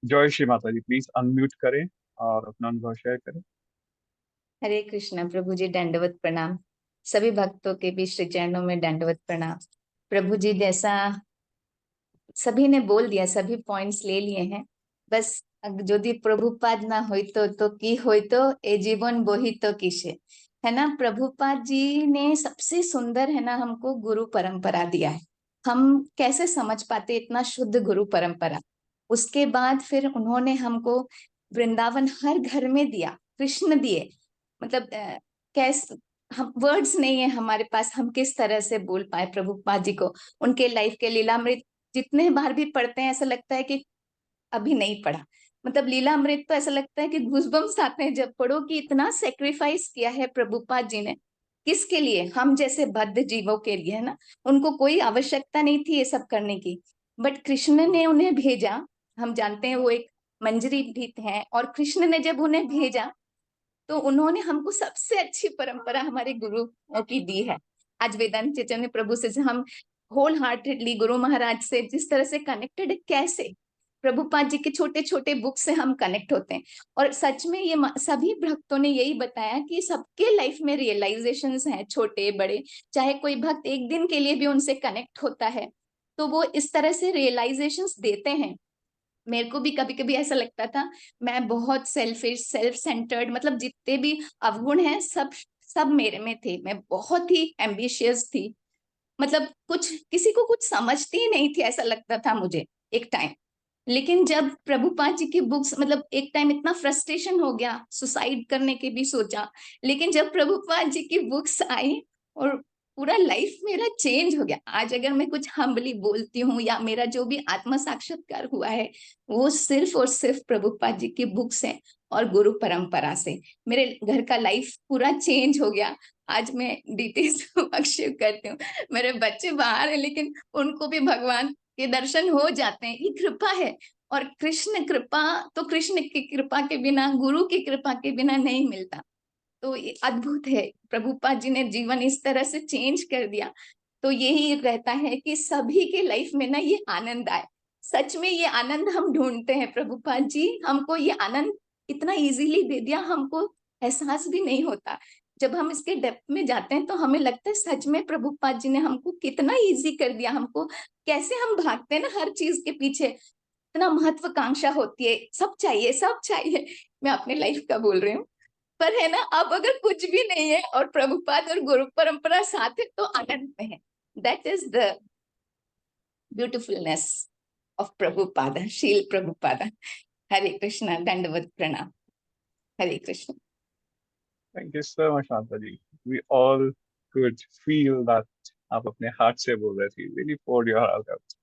जय श्री माता जी, प्लीज अनम्यूट करें और अपना अनुभव शेयर करें। हरे कृष्णा। प्रभु जी दंडवत प्रणाम। सभी भक्तों के भी श्री चरणों में दंडवत प्रणाम। प्रभु जी जैसा सभी ने बोल दिया, सभी पॉइंट्स ले लिए हैं, बस यदि प्रभुपाद ना होई तो की होई तो ए जीवन बोही तो किसे, है ना। प्रभुपाद जी ने सबसे सुंदर है ना हमको गुरु परंपरा दिया है। हम कैसे समझ पाते इतना शुद्ध गुरु परंपरा। उसके बाद फिर उन्होंने हमको वृंदावन हर घर में दिया, कृष्ण दिए। मतलब कैसे हम वर्ड्स नहीं है हमारे पास, हम किस तरह से बोल पाए प्रभुपाद जी को। उनके लाइफ के लीलामृत जितने बार भी पढ़ते हैं ऐसा लगता है कि अभी नहीं पढ़ा। मतलब लीलामृत तो ऐसा लगता है कि गूज़बम्स आते हैं जब पढ़ो कि इतना सेक्रीफाइस किया है प्रभुपाद जी ने। किसके लिए? हम जैसे बद्ध जीवों के लिए, है ना। उनको कोई आवश्यकता नहीं थी ये सब करने की, बट कृष्ण ने उन्हें भेजा। हम जानते हैं वो एक मंजरी भी है, और कृष्ण ने जब उन्हें भेजा तो उन्होंने हमको सबसे अच्छी परंपरा हमारे गुरु की दी है। आज वेदांत चैतन्य प्रभु से हम होल हार्टेडली गुरु महाराज से जिस तरह से कनेक्टेड, कैसे प्रभुपाद जी के छोटे छोटे बुक से हम कनेक्ट होते हैं। और सच में ये सभी भक्तों ने यही बताया कि सबके लाइफ में रियलाइजेशंस हैं, छोटे बड़े। चाहे कोई भक्त एक दिन के लिए भी उनसे कनेक्ट होता है तो वो इस तरह से रियलाइजेशंस देते हैं। मेरे को भी कभी कभी ऐसा लगता था मैं बहुत सेल्फिश, सेल्फ सेंटर्ड, मतलब जितने भी अवगुण हैं सब मेरे में थे। मैं बहुत ही एम्बिशियस थी, मतलब कुछ किसी को कुछ समझती ही नहीं थी ऐसा लगता था मुझे एक टाइम। लेकिन जब प्रभुपाद जी की बुक्स, मतलब एक टाइम इतना फ्रस्ट्रेशन हो गया, सुसाइड करने के भी सोचा। लेकिन जब प्रभुपाद जी की बुक्स आई और पूरा लाइफ मेरा चेंज हो गया। आज अगर मैं कुछ हम्बली बोलती हूँ या मेरा जो भी आत्म साक्षात्कार हुआ है वो सिर्फ और सिर्फ प्रभुपाद जी की बुक्स है और गुरु परंपरा से। मेरे घर का लाइफ पूरा चेंज हो गया। आज मैं डिटेल्स अक्षय करती हूँ। मेरे बच्चे बाहर है लेकिन उनको भी भगवान के दर्शन हो जाते हैं, ये कृपा है। और कृष्ण कृपा तो कृष्ण की कृपा के बिना, गुरु की कृपा के बिना नहीं मिलता। तो ये अद्भुत है, प्रभुपाद जी ने जीवन इस तरह से चेंज कर दिया। तो यही रहता है कि सभी के लाइफ में ना ये आनंद आए। सच में ये आनंद हम ढूंढते हैं। प्रभुपाद जी हमको ये आनंद इतना इजीली दे दिया, हमको एहसास भी नहीं होता। जब हम इसके डेप्थ में जाते हैं तो हमें लगता है सच में प्रभुपाद जी ने हमको कितना इजी कर दिया। हमको कैसे हम भागते हैं ना हर चीज के पीछे, इतना महत्वाकांक्षा होती है, सब चाहिए सब चाहिए। मैं अपने लाइफ का बोल रही हूँ, पर है ना अब अगर कुछ भी नहीं है और प्रभुपाद और गुरु परंपरा साथ है तो आनंद में है। That is the beautifulness of Prabhupada, Shrila Prabhupada. हरे कृष्णा, दंडवत प्रणाम। हरे Krishna. Thank you so much, माता जी। We all could feel that आप अपने हार्ट से बोल रहे थे। Really poured your heart out.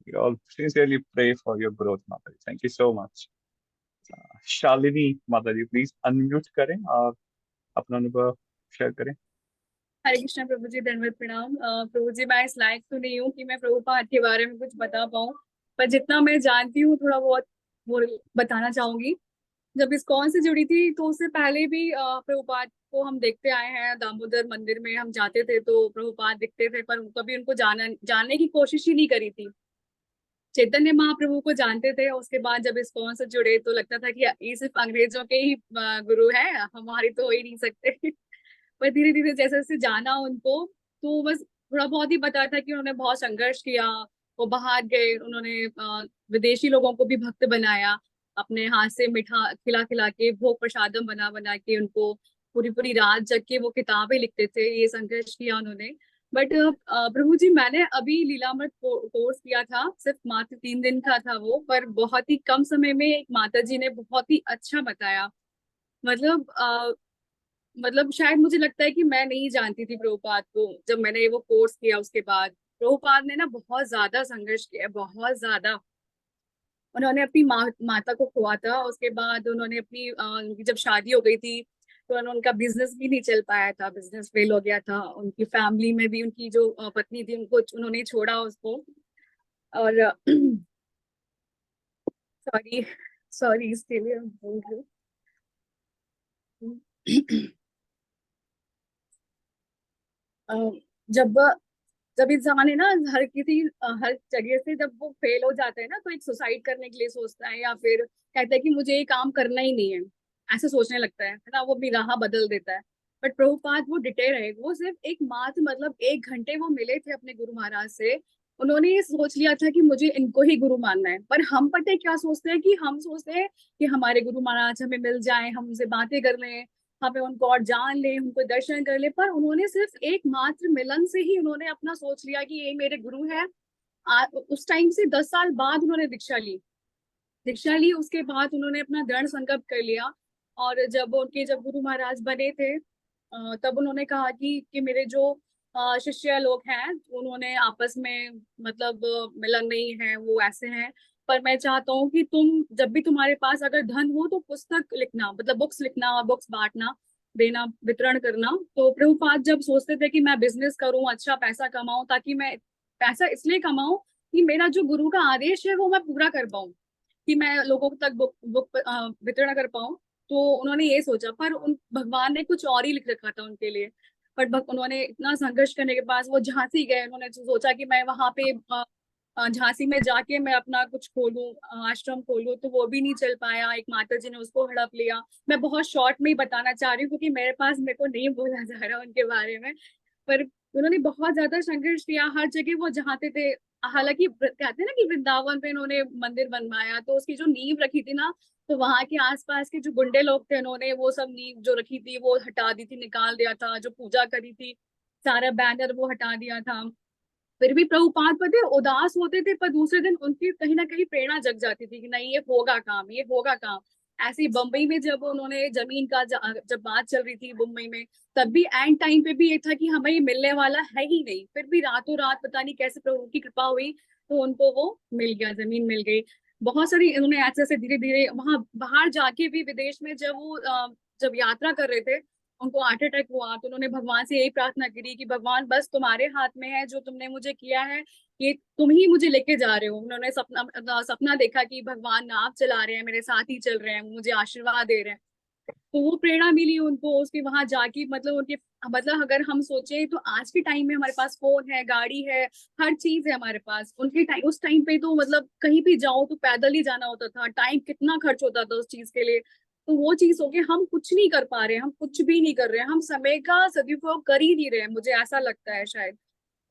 We all sincerely pray for your growth, माता जी। Thank you so much. Shalini माता जी, प्लीज अनम्यूट करें और अपना अनुभव शेयर करें। हरे कृष्णा। प्रभु जी दंडवत प्रणाम। प्रभु जी मैं इस लायक तो नहीं हूँ कि मैं प्रभुपाद के बारे में कुछ बता पाऊँ, पर जितना मैं जानती हूँ थोड़ा बहुत वो बताना चाहूंगी। जब इस्कॉन से जुड़ी थी तो उससे पहले भी प्रभुपाद को हम देखते आए हैं। दामोदर मंदिर में हम जाते थे तो प्रभुपाद दिखते थे, पर कभी उनको जानने की कोशिश ही नहीं करी थी। चैतन्य महाप्रभु को जानते थे, उसके बाद जब इस्कॉन से जुड़े तो लगता था कि ये सिर्फ अंग्रेजों के ही गुरु है, हमारी तो हो ही नहीं सकते। पर धीरे धीरे जैसे जैसे जाना उनको, तो बस थोड़ा बहुत ही पता था कि उन्होंने बहुत संघर्ष किया। वो बाहर गए, उन्होंने विदेशी लोगों को भी भक्त बनाया, अपने हाथ से मीठा खिला खिला के, भोग प्रसादम बना बना के उनको, पूरी पूरी रात जग के वो किताबें लिखते थे। ये संघर्ष किया उन्होंने। बट प्रभु जी, मैंने अभी लीलामृत कोर्स किया था, सिर्फ मात्र 3 दिन का था वो, पर बहुत ही कम समय में एक माता जी ने बहुत ही अच्छा बताया। मतलब मतलब शायद मुझे लगता है कि मैं नहीं जानती थी प्रभुपाद को। जब मैंने वो कोर्स किया उसके बाद प्रभुपाद ने ना बहुत ज्यादा संघर्ष किया, बहुत ज्यादा। उन्होंने अपनी माता को खोआ था, उसके बाद उन्होंने अपनी उनकी जब शादी हो गई थी तो उनका बिजनेस भी नहीं चल पाया था, बिजनेस फेल हो गया था। उनकी फैमिली में भी उनकी जो पत्नी थी उनको उन्होंने छोड़ा उसको। और सॉरी सॉरी इसके लिए मैं बोल रही हूँ। जब जब इंसान है ना, हर जगह से जब वो फेल हो जाता है ना, तो एक सुसाइड करने के लिए सोचता है, या फिर कहता है कि मुझे ये काम करना ही नहीं है, ऐसे सोचने लगता है ना, वो अपनी राह बदल देता है। बट प्रभुपाद वो डिटे रहे, वो सिर्फ एक मात्र मतलब 1 घंटे वो मिले थे अपने गुरु महाराज से। उन्होंने ये सोच लिया था कि मुझे इनको ही गुरु मानना है। पर हम पता है क्या सोचते हैं, कि हम सोचते हैं कि हमारे गुरु महाराज हमें मिल जाए, हम उनसे बातें कर लें, हमें उनको और जान ले, उनको दर्शन कर ले। पर उन्होंने सिर्फ एक मात्र मिलन से ही उन्होंने अपना सोच लिया कि ये मेरे गुरु है। उस टाइम से 10 साल बाद उन्होंने दीक्षा ली। उसके बाद उन्होंने अपना दृढ़ संकल्प कर लिया। और जब गुरु महाराज बने थे, तब उन्होंने कहा कि मेरे जो शिष्य लोग हैं, उन्होंने आपस में मतलब मिलन नहीं है, वो ऐसे हैं। पर मैं चाहता हूँ कि तुम जब भी तुम्हारे पास अगर धन हो तो पुस्तक लिखना, मतलब बुक्स लिखना और बुक्स बांटना, देना, वितरण करना। तो प्रभुपाद जब सोचते थे कि मैं बिजनेस करूं, अच्छा पैसा कमाऊं, ताकि मैं पैसा इसलिए कमाऊं कि मेरा जो गुरु का आदेश है वो मैं पूरा कर पाऊं, कि मैं लोगों तक बुक बुक वितरण कर पाऊं। तो उन्होंने ये सोचा, पर उन भगवान ने कुछ और ही लिख रखा था उनके लिए। पर उन्होंने इतना संघर्ष करने के बाद वो झांसी गए। उन्होंने सोचा कि मैं वहां पे झांसी में जाके मैं अपना कुछ खोलूं, आश्रम खोलूं, तो वो भी नहीं चल पाया। एक माता जी ने उसको हड़प लिया। मैं बहुत शॉर्ट में ही बताना चाह रही हूँ, क्योंकि मेरे को नहीं बोला जा रहा उनके बारे में। पर उन्होंने बहुत ज्यादा संघर्ष किया, हर जगह वो जहाते थे। हालांकि कहते हैं ना कि वृंदावन पे इन्होंने मंदिर बनवाया, तो उसकी जो नींव रखी थी ना, तो वहां के आसपास के जो गुंडे लोग थे, उन्होंने वो सब नींव जो रखी थी वो हटा दी थी, निकाल दिया था। जो पूजा करी थी, सारा बैनर वो हटा दिया था। फिर भी प्रभुपाद पते उदास होते थे, पर दूसरे दिन उनकी कहीं ना कहीं प्रेरणा जग जाती थी कि नहीं, ये होगा काम, ये होगा काम। ऐसे ही बम्बई में जब उन्होंने जमीन का जब बात चल रही थी मुंबई में, तब भी एंड टाइम पे भी ये था कि हमें ये मिलने वाला है ही नहीं। फिर भी रातों रात पता नहीं कैसे प्रभु की कृपा हुई, तो उनको वो मिल गया, जमीन मिल गई। बहुत सारी उन्होंने ऐसे ऐसे धीरे धीरे वहां बाहर जाके भी, विदेश में जब वो जब यात्रा कर रहे थे, उनको हार्ट अटैक हुआ, तो उन्होंने भगवान से यही प्रार्थना करी कि भगवान बस तुम्हारे हाथ में है, जो तुमने मुझे किया है ये तुम ही मुझे लेके जा रहे हो। उन्होंने सपना देखा कि भगवान नाव चला रहे हैं, मेरे साथ ही चल रहे हैं, मुझे आशीर्वाद दे रहे हैं। तो वो प्रेरणा मिली उनको उसके वहां जाके। मतलब उनके मतलब अगर हम सोचे तो आज के टाइम में हमारे पास फोन है, गाड़ी है, हर चीज है हमारे पास। उनके टाइम, उस टाइम पे तो मतलब कहीं भी जाओ तो पैदल ही जाना होता था, टाइम कितना खर्च होता था उस चीज के लिए। तो वो चीज हो गई, हम कुछ नहीं कर पा रहे, हम कुछ भी नहीं कर रहे, हम समय का सदुपयोग कर ही नहीं रहे, मुझे ऐसा लगता है। शायद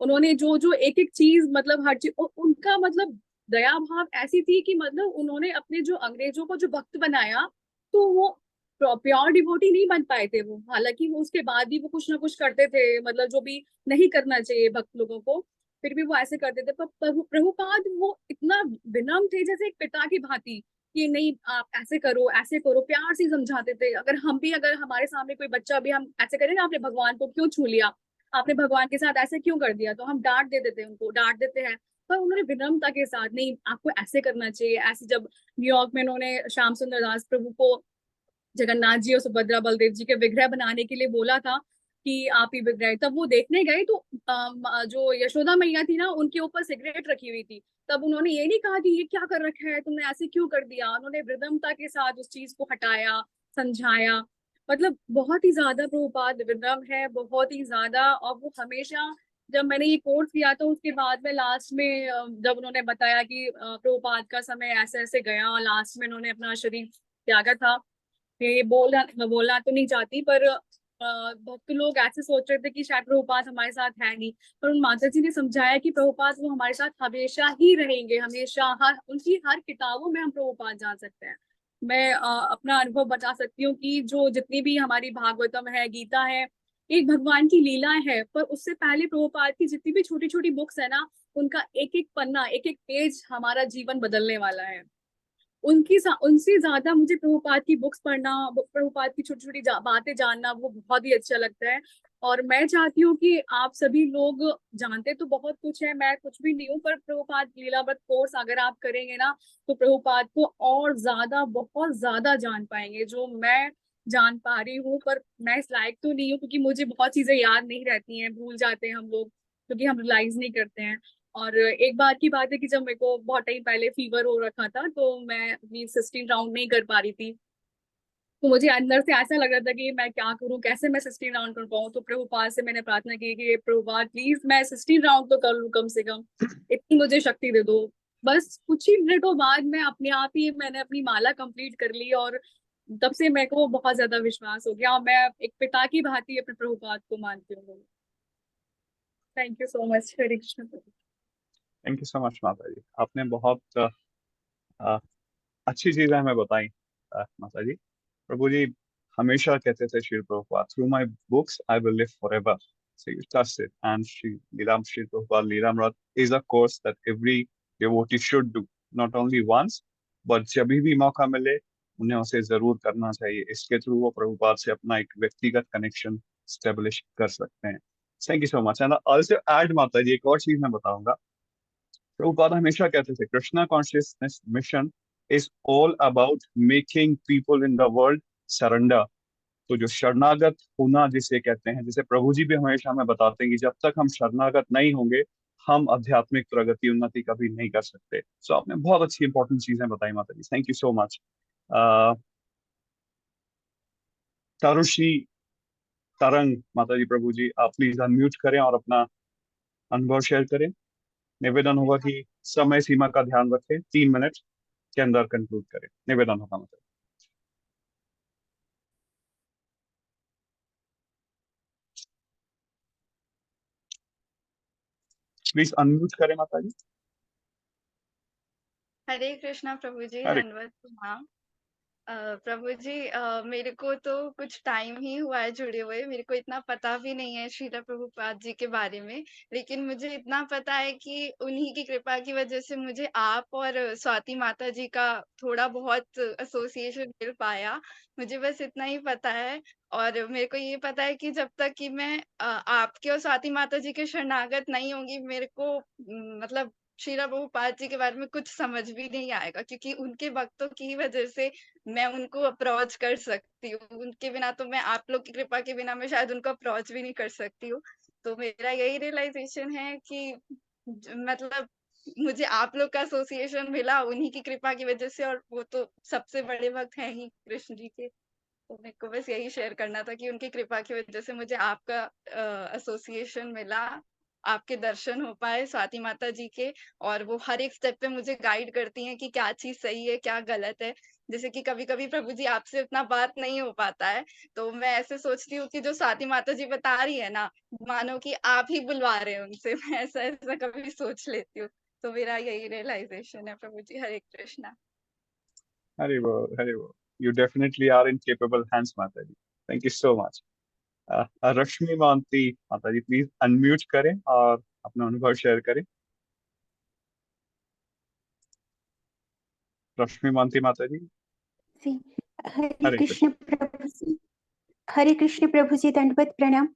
उन्होंने जो जो एक एक चीज, मतलब हर चीज, उनका मतलब दया भाव ऐसी थी कि मतलब उन्होंने अपने जो अंग्रेजों को जो भक्त बनाया, तो वो प्योर डिवोटी नहीं बन पाए थे वो। हालांकि वो उसके बाद भी वो कुछ ना कुछ करते थे, मतलब जो भी नहीं करना चाहिए भक्त लोगों को, फिर भी वो ऐसे करते थे। पर प्रभुपाद वो इतना विनम्र थे, जैसे एक पिता की भांति, कि नहीं आप ऐसे करो, प्यार से समझाते थे। अगर हमारे सामने कोई बच्चा भी हम ऐसे करें ना, आपने भगवान को क्यों छू लिया, आपने भगवान के साथ ऐसे क्यों कर दिया, तो हम डांट दे देते, उनको डांट देते हैं। पर उन्होंने विनम्रता के साथ, नहीं आपको ऐसे करना चाहिए, ऐसे। जब न्यूयॉर्क में उन्होंने श्याम सुंदर दास प्रभु को जगन्नाथ जी और सुभद्रा बलदेव जी के विग्रह बनाने के लिए बोला था कि आप ही विग्रह, तब वो देखने गए तो जो यशोदा मैया थी ना, उनके ऊपर सिगरेट रखी हुई थी। तब उन्होंने ये नहीं कहा कि ये क्या कर रखा है तुमने, ऐसे क्यों कर दिया। उन्होंने विनम्रता के साथ उस चीज को हटाया, समझाया। मतलब बहुत ही ज्यादा प्रभुपाद विनम्र है, बहुत ही ज्यादा। और वो हमेशा जब मैंने ये कोर्स किया तो उसके बाद में लास्ट में जब उन्होंने बताया कि प्रभुपाद का समय ऐसे ऐसे गया, लास्ट में उन्होंने अपना शरीर त्यागा था, ये बोलना तो नहीं चाहती, पर भक्त लोग ऐसे सोच रहे थे कि शायद प्रभुपाद हमारे साथ है नहीं, पर उन माता जी ने समझाया कि प्रभुपाद वो हमारे साथ हमेशा ही रहेंगे, हमेशा उनकी हर किताबों में हम प्रभुपाद जान सकते हैं। मैं अपना अनुभव बता सकती हूँ कि जो जितनी भी हमारी भागवतम है, गीता है, एक भगवान की लीला है, पर उससे पहले प्रभुपाद की जितनी भी छोटी छोटी बुक्स है ना, उनका एक एक पन्ना, एक एक पेज हमारा जीवन बदलने वाला है। उनसे ज्यादा मुझे प्रभुपाद की बुक्स पढ़ना, प्रभुपाद की छोटी छोटी बातें जानना वो बहुत ही अच्छा लगता है। और मैं चाहती हूँ कि आप सभी लोग, जानते तो बहुत कुछ है, मैं कुछ भी नहीं हूँ, पर प्रभुपाद लीलावत कोर्स अगर आप करेंगे ना तो प्रभुपाद को और ज्यादा, बहुत ज्यादा जान पाएंगे, जो मैं जान पा रही हूँ। पर मैं इस लायक तो नहीं हूँ, क्योंकि मुझे बहुत चीजें याद नहीं रहती हैं, भूल जाते हैं हम लोग, क्योंकि हम रियलाइज नहीं करते हैं। और एक बार की बात है कि जब मेरे को बहुत टाइम पहले फीवर हो रखा था, तो मैं अपनी 16 राउंड नहीं कर पा रही थी, तो मुझे अंदर से ऐसा लग रहा था कि मैं क्या करूं, कैसे मैं 16 राउंड कर पाऊं। तो प्रभुपाद से मैंने प्रार्थना की कि प्रभुपाद प्लीज मैं 16 राउंड तो कर लूं कम से कम, इतनी मुझे शक्ति दे दो। बस कुछ ही मिनटों बाद मैं अपने आप ही मैंने अपनी माला कंप्लीट कर ली, और तब से मेरे को बहुत ज्यादा विश्वास हो गया, और मैं एक पिता की भांति अपने प्रभुपाद को मानती हूँ। Thank you so much. Hare Krishna. Thank you so much माता जी, आपने बहुत अच्छी चीजें हमें बताई। माता जी, प्रभु जी हमेशा कहते थे Shri Prabhupada, through my books I will live forever, so you trust it, and Shri Prabhupada Leelamrit is a course that every devotee should do, not only once but जब भी मौका मिले उन्हें उसे जरूर करना चाहिए। इसके थ्रू वो प्रभुपाद से अपना एक व्यक्तिगत कनेक्शन स्टेब्लिश कर सकते हैं। Thank you so much. And also add माता जी, एक और चीज मैं बताऊंगा, प्रभुपाद हमेशा कहते थे Krishna consciousness mission is all about making people in the world surrender. तो जो शरणागत होना जिसे कहते हैं, जैसे प्रभु जी भी हमेशा हमें बताते हैं कि जब तक हम शरणागत नहीं होंगे हम आध्यात्मिक प्रगति उन्नति कभी नहीं कर सकते। सो आपने बहुत अच्छी इंपॉर्टेंट चीजें बताई माता जी, थैंक यू सो मच। तरुषी तरंग माता जी, प्रभु जी आप प्लीज अनम्यूट करें और अपना अनुभव शेयर करें। निवेदन होगा कि समय सीमा का ध्यान रखें, 3 मिनट के अंदर कंक्लूड करें। निवेदन होगा माता जी। प्लीज अनम्यूट करें माता जी। हरे कृष्णा प्रभु जी, हरे दंडवत प्रणाम। प्रभु जी, मेरे को तो कुछ टाइम ही हुआ है जुड़े हुए, मेरे को इतना पता भी नहीं है श्रीला प्रभुपाद जी के बारे में, लेकिन मुझे इतना पता है कि उन्हीं की कृपा की वजह से मुझे आप और स्वाति माता जी का थोड़ा बहुत एसोसिएशन मिल पाया। मुझे बस इतना ही पता है, और मेरे को ये पता है कि जब तक कि मैं आपके और स्वाति माता जी के शरणागत नहीं होंगी, मेरे को मतलब श्रीला प्रभुपाद जी के बारे में कुछ समझ भी नहीं आएगा, क्योंकि उनके भक्तों की वजह से मैं उनको अप्रोच कर सकती हूँ। उनके बिना तो मैं, आप लोग की कृपा के बिना मैं शायद उनको अप्रोच भी नहीं कर सकती हूँ। तो मेरा यही रियलाइजेशन है कि मतलब मुझे आप लोग का एसोसिएशन मिला उन्हीं की कृपा की वजह से, और वो तो सबसे बड़े भक्त हैं ही कृष्ण जी के। तो मेरे को बस यही शेयर करना था कि उनकी कृपा की वजह से मुझे आपका एसोसिएशन मिला, आपके दर्शन हो पाए स्वाति माता जी के, और वो हर एक स्टेप पे मुझे गाइड करती हैं कि क्या चीज सही है क्या गलत है। जैसे कि कभी कभी प्रभु जी आपसे उतना बात नहीं हो पाता है, तो मैं ऐसे सोचती हूँ कि जो स्वाति माता जी बता रही है ना, मानो कि आप ही बुलवा रहे हैं उनसे। मैं ऐसा ऐसा कभी सोच लेती हूँ। तो मेरा यही रियलाइजेशन है प्रभु जी। हरे कृष्णा। हरे बोल, हरे बोल। You definitely are in capable hands माता जी, thank you so much. Rashmi मानती माता जी प्लीज अनम्यूट करें और अपना अनुभव शेयर करें। रश्मि मानती माता जी। जी, हरे हरे कृष्ण प्रभु जी। हरे कृष्ण प्रभु जी, दंडवत प्रणाम।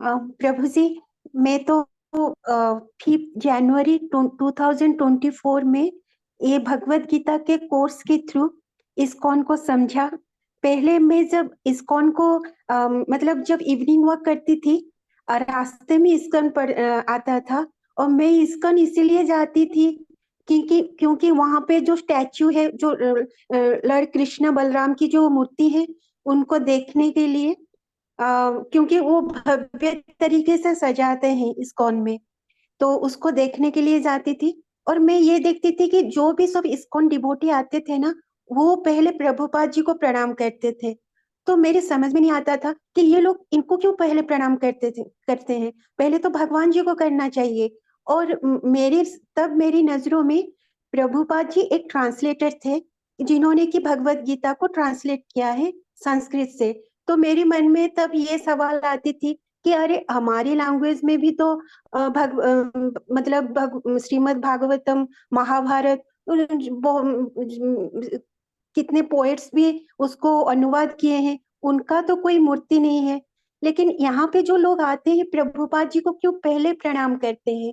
प्रभु जी, मैं तो 5 जनवरी 2024 में ये भगवत गीता के कोर्स के थ्रू इस्कॉन को समझा। पहले मैं जब इस्कॉन को मतलब जब इवनिंग वॉक करती थी और रास्ते में इस्कॉन पर आता था, और मैं इस्कॉन इसीलिए जाती थी क्योंकि वहां पे जो स्टैचू है, जो लॉर्ड कृष्ण बलराम की जो मूर्ति है, उनको देखने के लिए। क्योंकि वो भव्य तरीके से सजाते हैं इस्कॉन में, तो उसको देखने के लिए जाती थी। और मैं ये देखती थी कि जो भी सब इस्कॉन डिवोटी आते थे ना, वो पहले प्रभुपाद जी को प्रणाम करते थे। तो मेरे समझ में नहीं आता था कि ये लोग इनको क्यों पहले प्रणाम करते हैं, पहले तो भगवान जी को करना चाहिए। और मेरी नजरों में प्रभुपाद जी एक ट्रांसलेटर थे, जिन्होंने की भगवत गीता को ट्रांसलेट किया है संस्कृत से। तो मेरे मन में तब ये सवाल आती थी कि अरे हमारी लैंग्वेज में भी तो श्रीमद् भागवतम, महाभारत, कितने पोएट्स भी उसको अनुवाद किए हैं, उनका तो कोई मूर्ति नहीं है। लेकिन यहाँ पे जो लोग आते हैं प्रभुपाद जी को क्यों पहले प्रणाम करते हैं?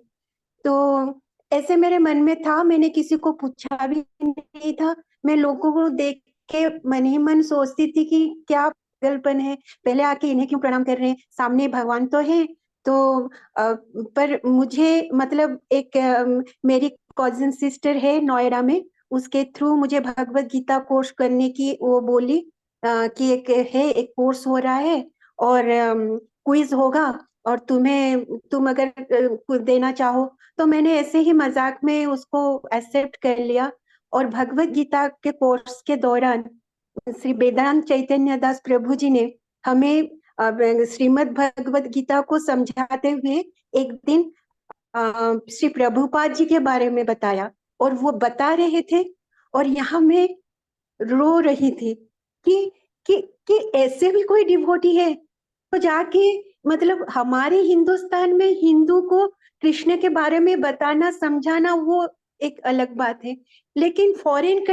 तो ऐसे मेरे मन में था, मैंने किसी को पूछा भी नहीं था। मैं लोगों को देख के मन ही मन सोचती थी कि क्या पागलपन है, पहले आके इन्हें क्यों प्रणाम कर रहे हैं, सामने भगवान तो है। तो पर मुझे मतलब मेरी कजिन सिस्टर है नोएडा में, उसके थ्रू मुझे भगवत गीता कोर्स करने की वो बोली कि एक कोर्स हो रहा है और क्विज होगा, और तुम अगर कुछ देना चाहो। तो मैंने ऐसे ही मजाक में उसको एक्सेप्ट कर लिया। और भगवत गीता के कोर्स के दौरान श्री वेदांत चैतन्य दास प्रभु जी ने हमें श्रीमद् भगवत गीता को समझाते हुए एक दिन श्री प्रभुपाद जी के बारे में बताया, और वो बता रहे थे और यहाँ मैं रो रही थी कि ऐसे भी कोई डिवोटी है। तो जाके मतलब हमारे हिंदुस्तान में हिंदू को कृष्ण के बारे में बताना समझाना वो एक अलग बात है, लेकिन फॉरेन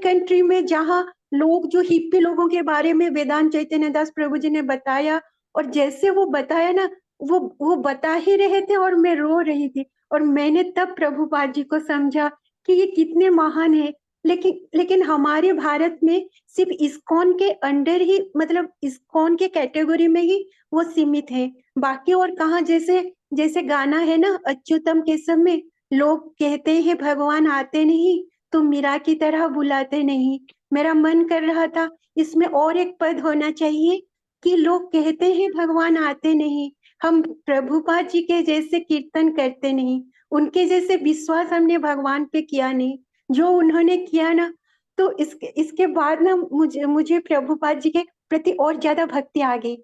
कंट्री में जहाँ लोग जो हिप्पी लोगों के बारे में वेदांत चैतन्य दास प्रभु जी ने बताया, और जैसे वो बताया ना, वो बता ही रहे थे और मैं रो रही थी। और मैंने तब प्रभुपाद जी को समझा कि ये कितने महान है। लेकिन हमारे भारत में सिर्फ इस्कॉन के अंडर ही, मतलब इस्कॉन के कैटेगरी में ही वो सीमित है, बाकी और कहाँ। जैसे गाना है ना अच्युतम केशव में, लोग कहते हैं भगवान आते नहीं, तुम मीरा की तरह बुलाते नहीं। मेरा मन कर रहा था इसमें और एक पद होना चाहिए कि लोग कहते हैं भगवान आते नहीं, हम प्रभुपाद जी के जैसे कीर्तन करते नहीं, उनके जैसे विश्वास हमने भगवान पे किया नहीं जो उन्होंने किया ना। तो इसके बाद ना मुझे प्रभुपाद जी के प्रति और ज्यादा भक्ति आ गई।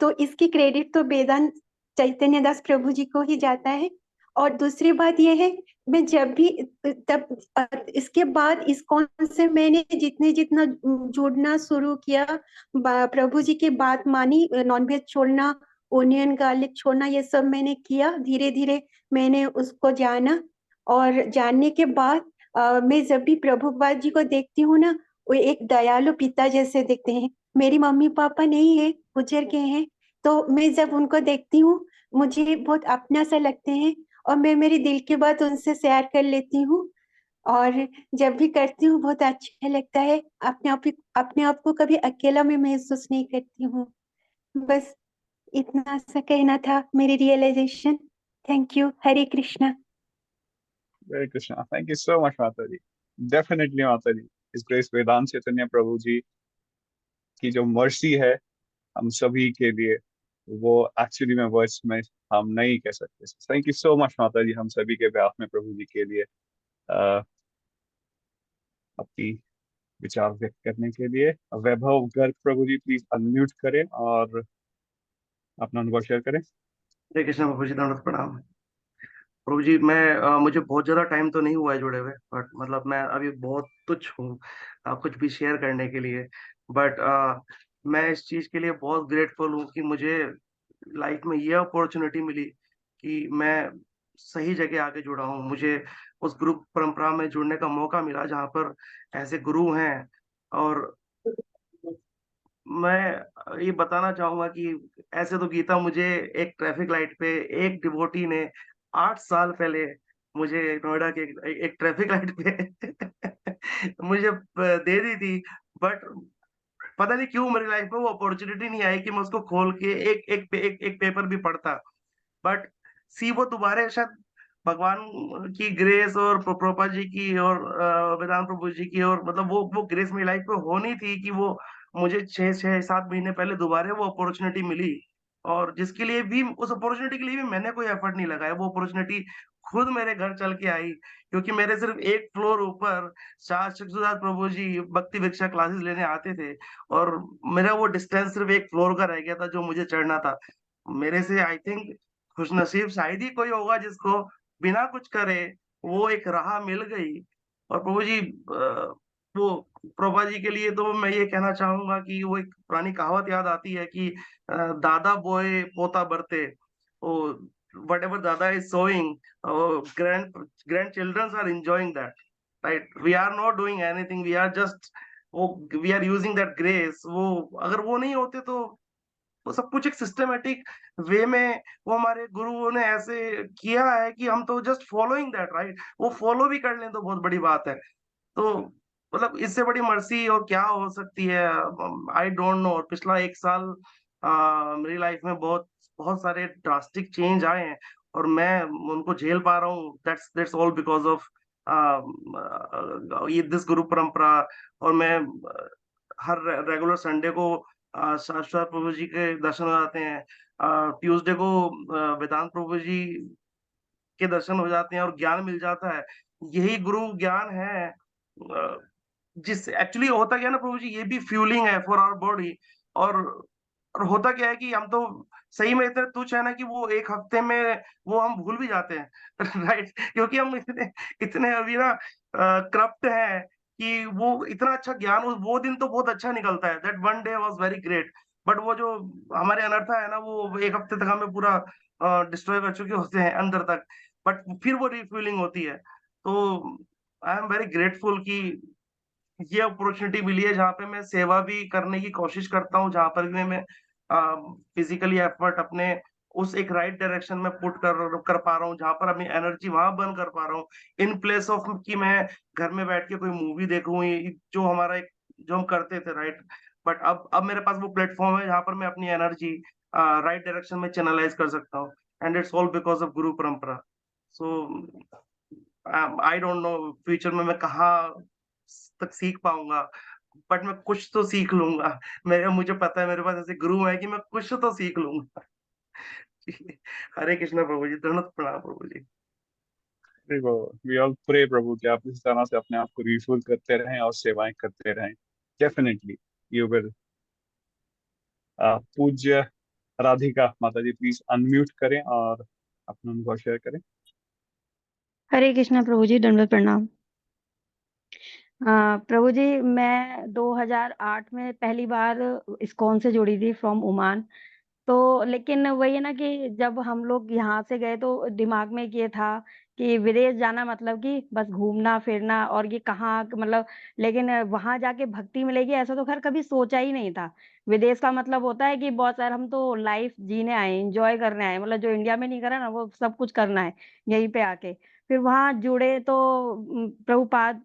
तो इसकी क्रेडिट तो वेदांत चैतन्य दास प्रभु जी को ही जाता है। और दूसरी बात यह है, मैं जब भी इसके बाद इस्कॉन से मैंने जितना जुड़ना शुरू किया, प्रभु जी की बात मानी, नॉनवेज छोड़ना, ओनियन गार्लिक छोड़ना, ये सब मैंने किया। धीरे धीरे मैंने उसको जाना, और जानने के बाद मैं जब भी प्रभुपाद जी को देखती हूँ ना, वो एक दयालु पिता जैसे दिखते हैं। मेरी मम्मी पापा नहीं है, गुजर गए हैं, तो मैं जब उनको देखती हूँ मुझे बहुत अपना सा लगते हैं, और मैं मेरी दिल की बात उनसे शेयर कर लेती हूँ। और जब भी करती हूँ बहुत अच्छा लगता है, अपने आप को कभी अकेला में महसूस नहीं करती हूँ। बस इतना सा कहना था, मेरी realization. Thank you. Hare Krishna. Hare Krishna. Thank you so much माता जी। डेफिनेटली माता जी, इस ग्रेस वेदांत चैतन्य प्रभु जी की जो मर्सी है हम सभी के लिए, वो एक्चुअली में वर्ड्स में हम नहीं कह सकते। थैंक यू सो मच माता जी, हम सभी के बेhalf में प्रभु जी के लिए अपनी विचार व्यक्त करने के लिए। वैभव गर्ग प्रभु जी प्लीज अनम्यूट करें और अपना अनुभव शेयर करें। हरे कृष्णा प्रभु जी, दंडवत प्रणाम। प्रभु जी, मुझे बहुत ज्यादा टाइम तो नहीं हुआ है जुड़े हुए, बट मतलब मैं अभी बहुत तुच्छ हूँ कुछ भी शेयर करने के लिए। बट मैं इस चीज के लिए बहुत ग्रेटफुल हूँ कि मुझे लाइफ में ये अपॉर्चुनिटी मिली कि मैं सही जगह आके जुड़ा हूँ। मुझे उस गुरु परंपरा में जुड़ने का मौका मिला जहाँ पर ऐसे गुरु हैं। और मैं ये बताना चाहूंगा कि ऐसे तो गीता मुझे एक ट्रैफिक लाइट पे एक डिवोटी ने 8 साल पहले मुझे नोएडा के एक ट्रैफिक लाइट पे मुझे दे दी थी। बट पता नहीं क्यों मेरी लाइफ में वो अपॉर्चुनिटी नहीं आई कि मैं उसको खोल के एक पेपर भी पढ़ता। बट वो दोबारा शायद भगवान की ग्रेस और प्रभुपाद जी की और वेदांत प्रभु जी की, और मतलब वो ग्रेस मेरी लाइफ में होनी थी कि वो मुझे 6-7 महीने पहले दोबारा वो अपॉर्चुनिटी मिली और जिसके लिए भी उस अपॉर्चुनिटी के लिए भी मैंने कोई एफर्ट नहीं लगाया। वो अपॉर्चुनिटी खुद मेरे घर चल के आई क्योंकि मेरे सिर्फ एक फ्लोर ऊपर चक्षुदास प्रभु जी भक्ति भिक्षा क्लासेस लेने आते थे और मेरा वो डिस्टेंस सिर्फ एक फ्लोर का रह गया था जो मुझे चढ़ना था। मेरे से आई थिंक खुशनसीब शायद ही कोई होगा जिसको बिना कुछ करे वो एक राह मिल गई। और प्रभु जी वो प्रभा जी के लिए तो मैं ये कहना चाहूंगा कि वो एक पुरानी कहावत याद आती है कि दादा बोए पोता बरते। whatever dada is sowing, grandchildren are enjoying that, right? We are not doing anything, we are just we are using that grace। वो अगर वो नहीं होते तो वो सब कुछ एक सिस्टमेटिक वे में वो हमारे गुरुओं ने ऐसे किया है कि हम तो जस्ट फॉलोइंग दैट, राइट? वो फॉलो भी कर लें तो बहुत बड़ी बात है। तो मतलब इससे बड़ी मर्सी और क्या हो सकती है, आई डोंट नो। और पिछला 1 साल मेरी लाइफ में बहुत बहुत सारे ड्रास्टिक चेंज आए हैं और मैं उनको झेल पा रहा हूँ। दैट्स ऑल बिकॉज ऑफ ये दिस गुरु परंपरा। और मैं हर रेगुलर संडे को शाश्वत प्रभु जी के दर्शन हो जाते हैं, ट्यूसडे को वेदांत प्रभु जी के दर्शन हो जाते हैं और ज्ञान मिल जाता है। यही गुरु ज्ञान है जिस एक्चुअली होता क्या है ना प्रभु जी, ये भी फ्यूलिंग है फॉर आवर बॉडी। और होता क्या है कि हम तो सही में इतने तुच्छ है ना कि वो एक हफ्ते में वो हम भूल भी जाते हैं राइट? क्योंकि हम इतने इतने अभी ना करप्ट है कि वो इतना अच्छा ज्ञान वो दिन तो बहुत अच्छा निकलता है, that one day was very great. But वो जो हमारे अनर्था है ना वो एक हफ्ते तक हमें पूरा डिस्ट्रॉय कर चुके होते हैं अंदर तक, बट फिर वो रिफ्यूलिंग होती है। तो आई एम वेरी ग्रेटफुल कि ये अपॉर्चुनिटी मिली है जहाँ पे मैं सेवा भी करने की कोशिश करता हूँ, जहाँ पर भी मैं फिजिकली एफर्ट अपने उस एक राइट डायरेक्शन में पुट कर पा रहा हूँ, जहाँ पर अपनी एनर्जी वहां बर्न कर पा रहा हूँ, इन प्लेस ऑफ कि मैं घर में बैठ के कोई मूवी देखूं, जो हमारा एक जो हम करते थे, राइट? बट अब मेरे पास वो प्लेटफॉर्म है जहाँ पर मैं अपनी एनर्जी राइट डायरेक्शन में चैनलाइज कर सकता हूँ, and it's all because of गुरु परंपरा। सो आई डोंट नो फ्यूचर में मैं कहाँ तक सीख पाऊंगा, बट मैं कुछ तो सीख लूंगा। मुझे पता है मेरे पास ऐसे गुरु है कि मैं कुछ तो सीख लूंगा। हरे कृष्णा प्रभु जी, दंडवत प्रणाम प्रभु जी। वी ऑल प्रे प्रभु कि आप इस तरह से अपने आप को रिफ्यूल करते रहें और सेवाएं करते रहें। Definitely you will. पूज्य राधिका माता जी प्लीज अनम्यूट करें और अपना अनुभव शेयर करें। हरे कृष्णा प्रभु जी, दंडवत प्रणाम। प्रभु जी, मैं 2008 में पहली बार इस्कॉन से जुड़ी थी फ्रॉम ओमान। तो लेकिन वही है ना कि जब हम लोग यहाँ से गए तो दिमाग में ये था कि विदेश जाना मतलब कि बस घूमना फिरना और ये कहाँ मतलब, लेकिन वहां जाके भक्ति मिलेगी ऐसा तो खैर कभी सोचा ही नहीं था। विदेश का मतलब होता है कि बहुत सारा हम तो लाइफ जीने आए, एंजॉय करने आए, मतलब जो इंडिया में नहीं करा ना वो सब कुछ करना है यहीं पे आके। फिर वहां जुड़े तो प्रभुपाद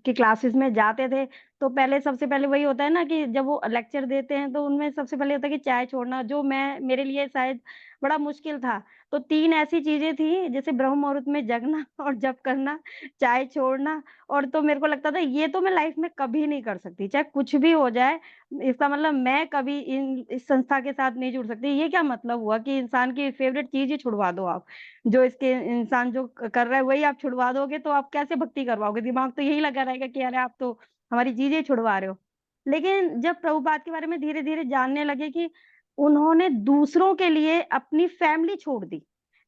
की क्लासेस में जाते थे। तो पहले सबसे पहले वही होता है ना कि जब वो लेक्चर देते हैं तो उनमें सबसे पहले होता है कि चाय छोड़ना, जो मेरे लिए शायद बड़ा मुश्किल था। तो 3 ऐसी चीजें थी जैसे ब्रह्म मुहूर्त में जगना और जप करना, चाय छोड़ना। और तो मेरे को लगता था ये तो मैं लाइफ में कभी नहीं कर सकती, चाहे कुछ भी हो जाए। इसका मतलब मैं कभी इस संस्था के साथ नहीं जुड़ सकती। ये क्या मतलब हुआ कि इंसान की फेवरेट चीज ही छुड़वा दो आप, जो इसके इंसान जो कर रहा है वही आप छुड़वा दोगे तो आप कैसे भक्ति करवाओगे? दिमाग तो यही लगा रहेगा कि अरे आप तो हमारी चीजें छुड़वा रहे हो। लेकिन जब प्रभुपाद के बारे में धीरे धीरे जानने लगे कि उन्होंने दूसरों के लिए अपनी फैमिली छोड़ दी।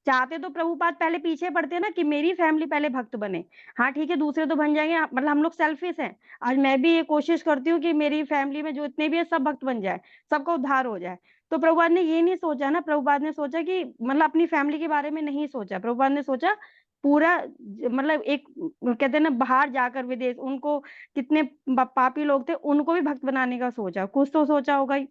चाहते तो प्रभुपाद पहले पीछे पड़ते ना कि मेरी फैमिली पहले भक्त बने, हाँ ठीक है दूसरे तो बन जाएंगे, मतलब हम लोग सेल्फिश हैं। आज मैं भी ये कोशिश करती हूँ कि मेरी फैमिली में जो इतने भी है सब भक्त बन जाए, सबका उद्धार हो जाए। तो प्रभुपाद ने ये नहीं सोचा ना, प्रभुपाद ने सोचा कि मतलब अपनी फैमिली के बारे में नहीं सोचा। प्रभुपाद ने सोचा पूरा मतलब एक कहते हैं ना बाहर जाकर विदेश, उनको कितने पापी लोग थे उनको भी भक्त बनाने का सोचा, कुछ तो सोचा होगा ही।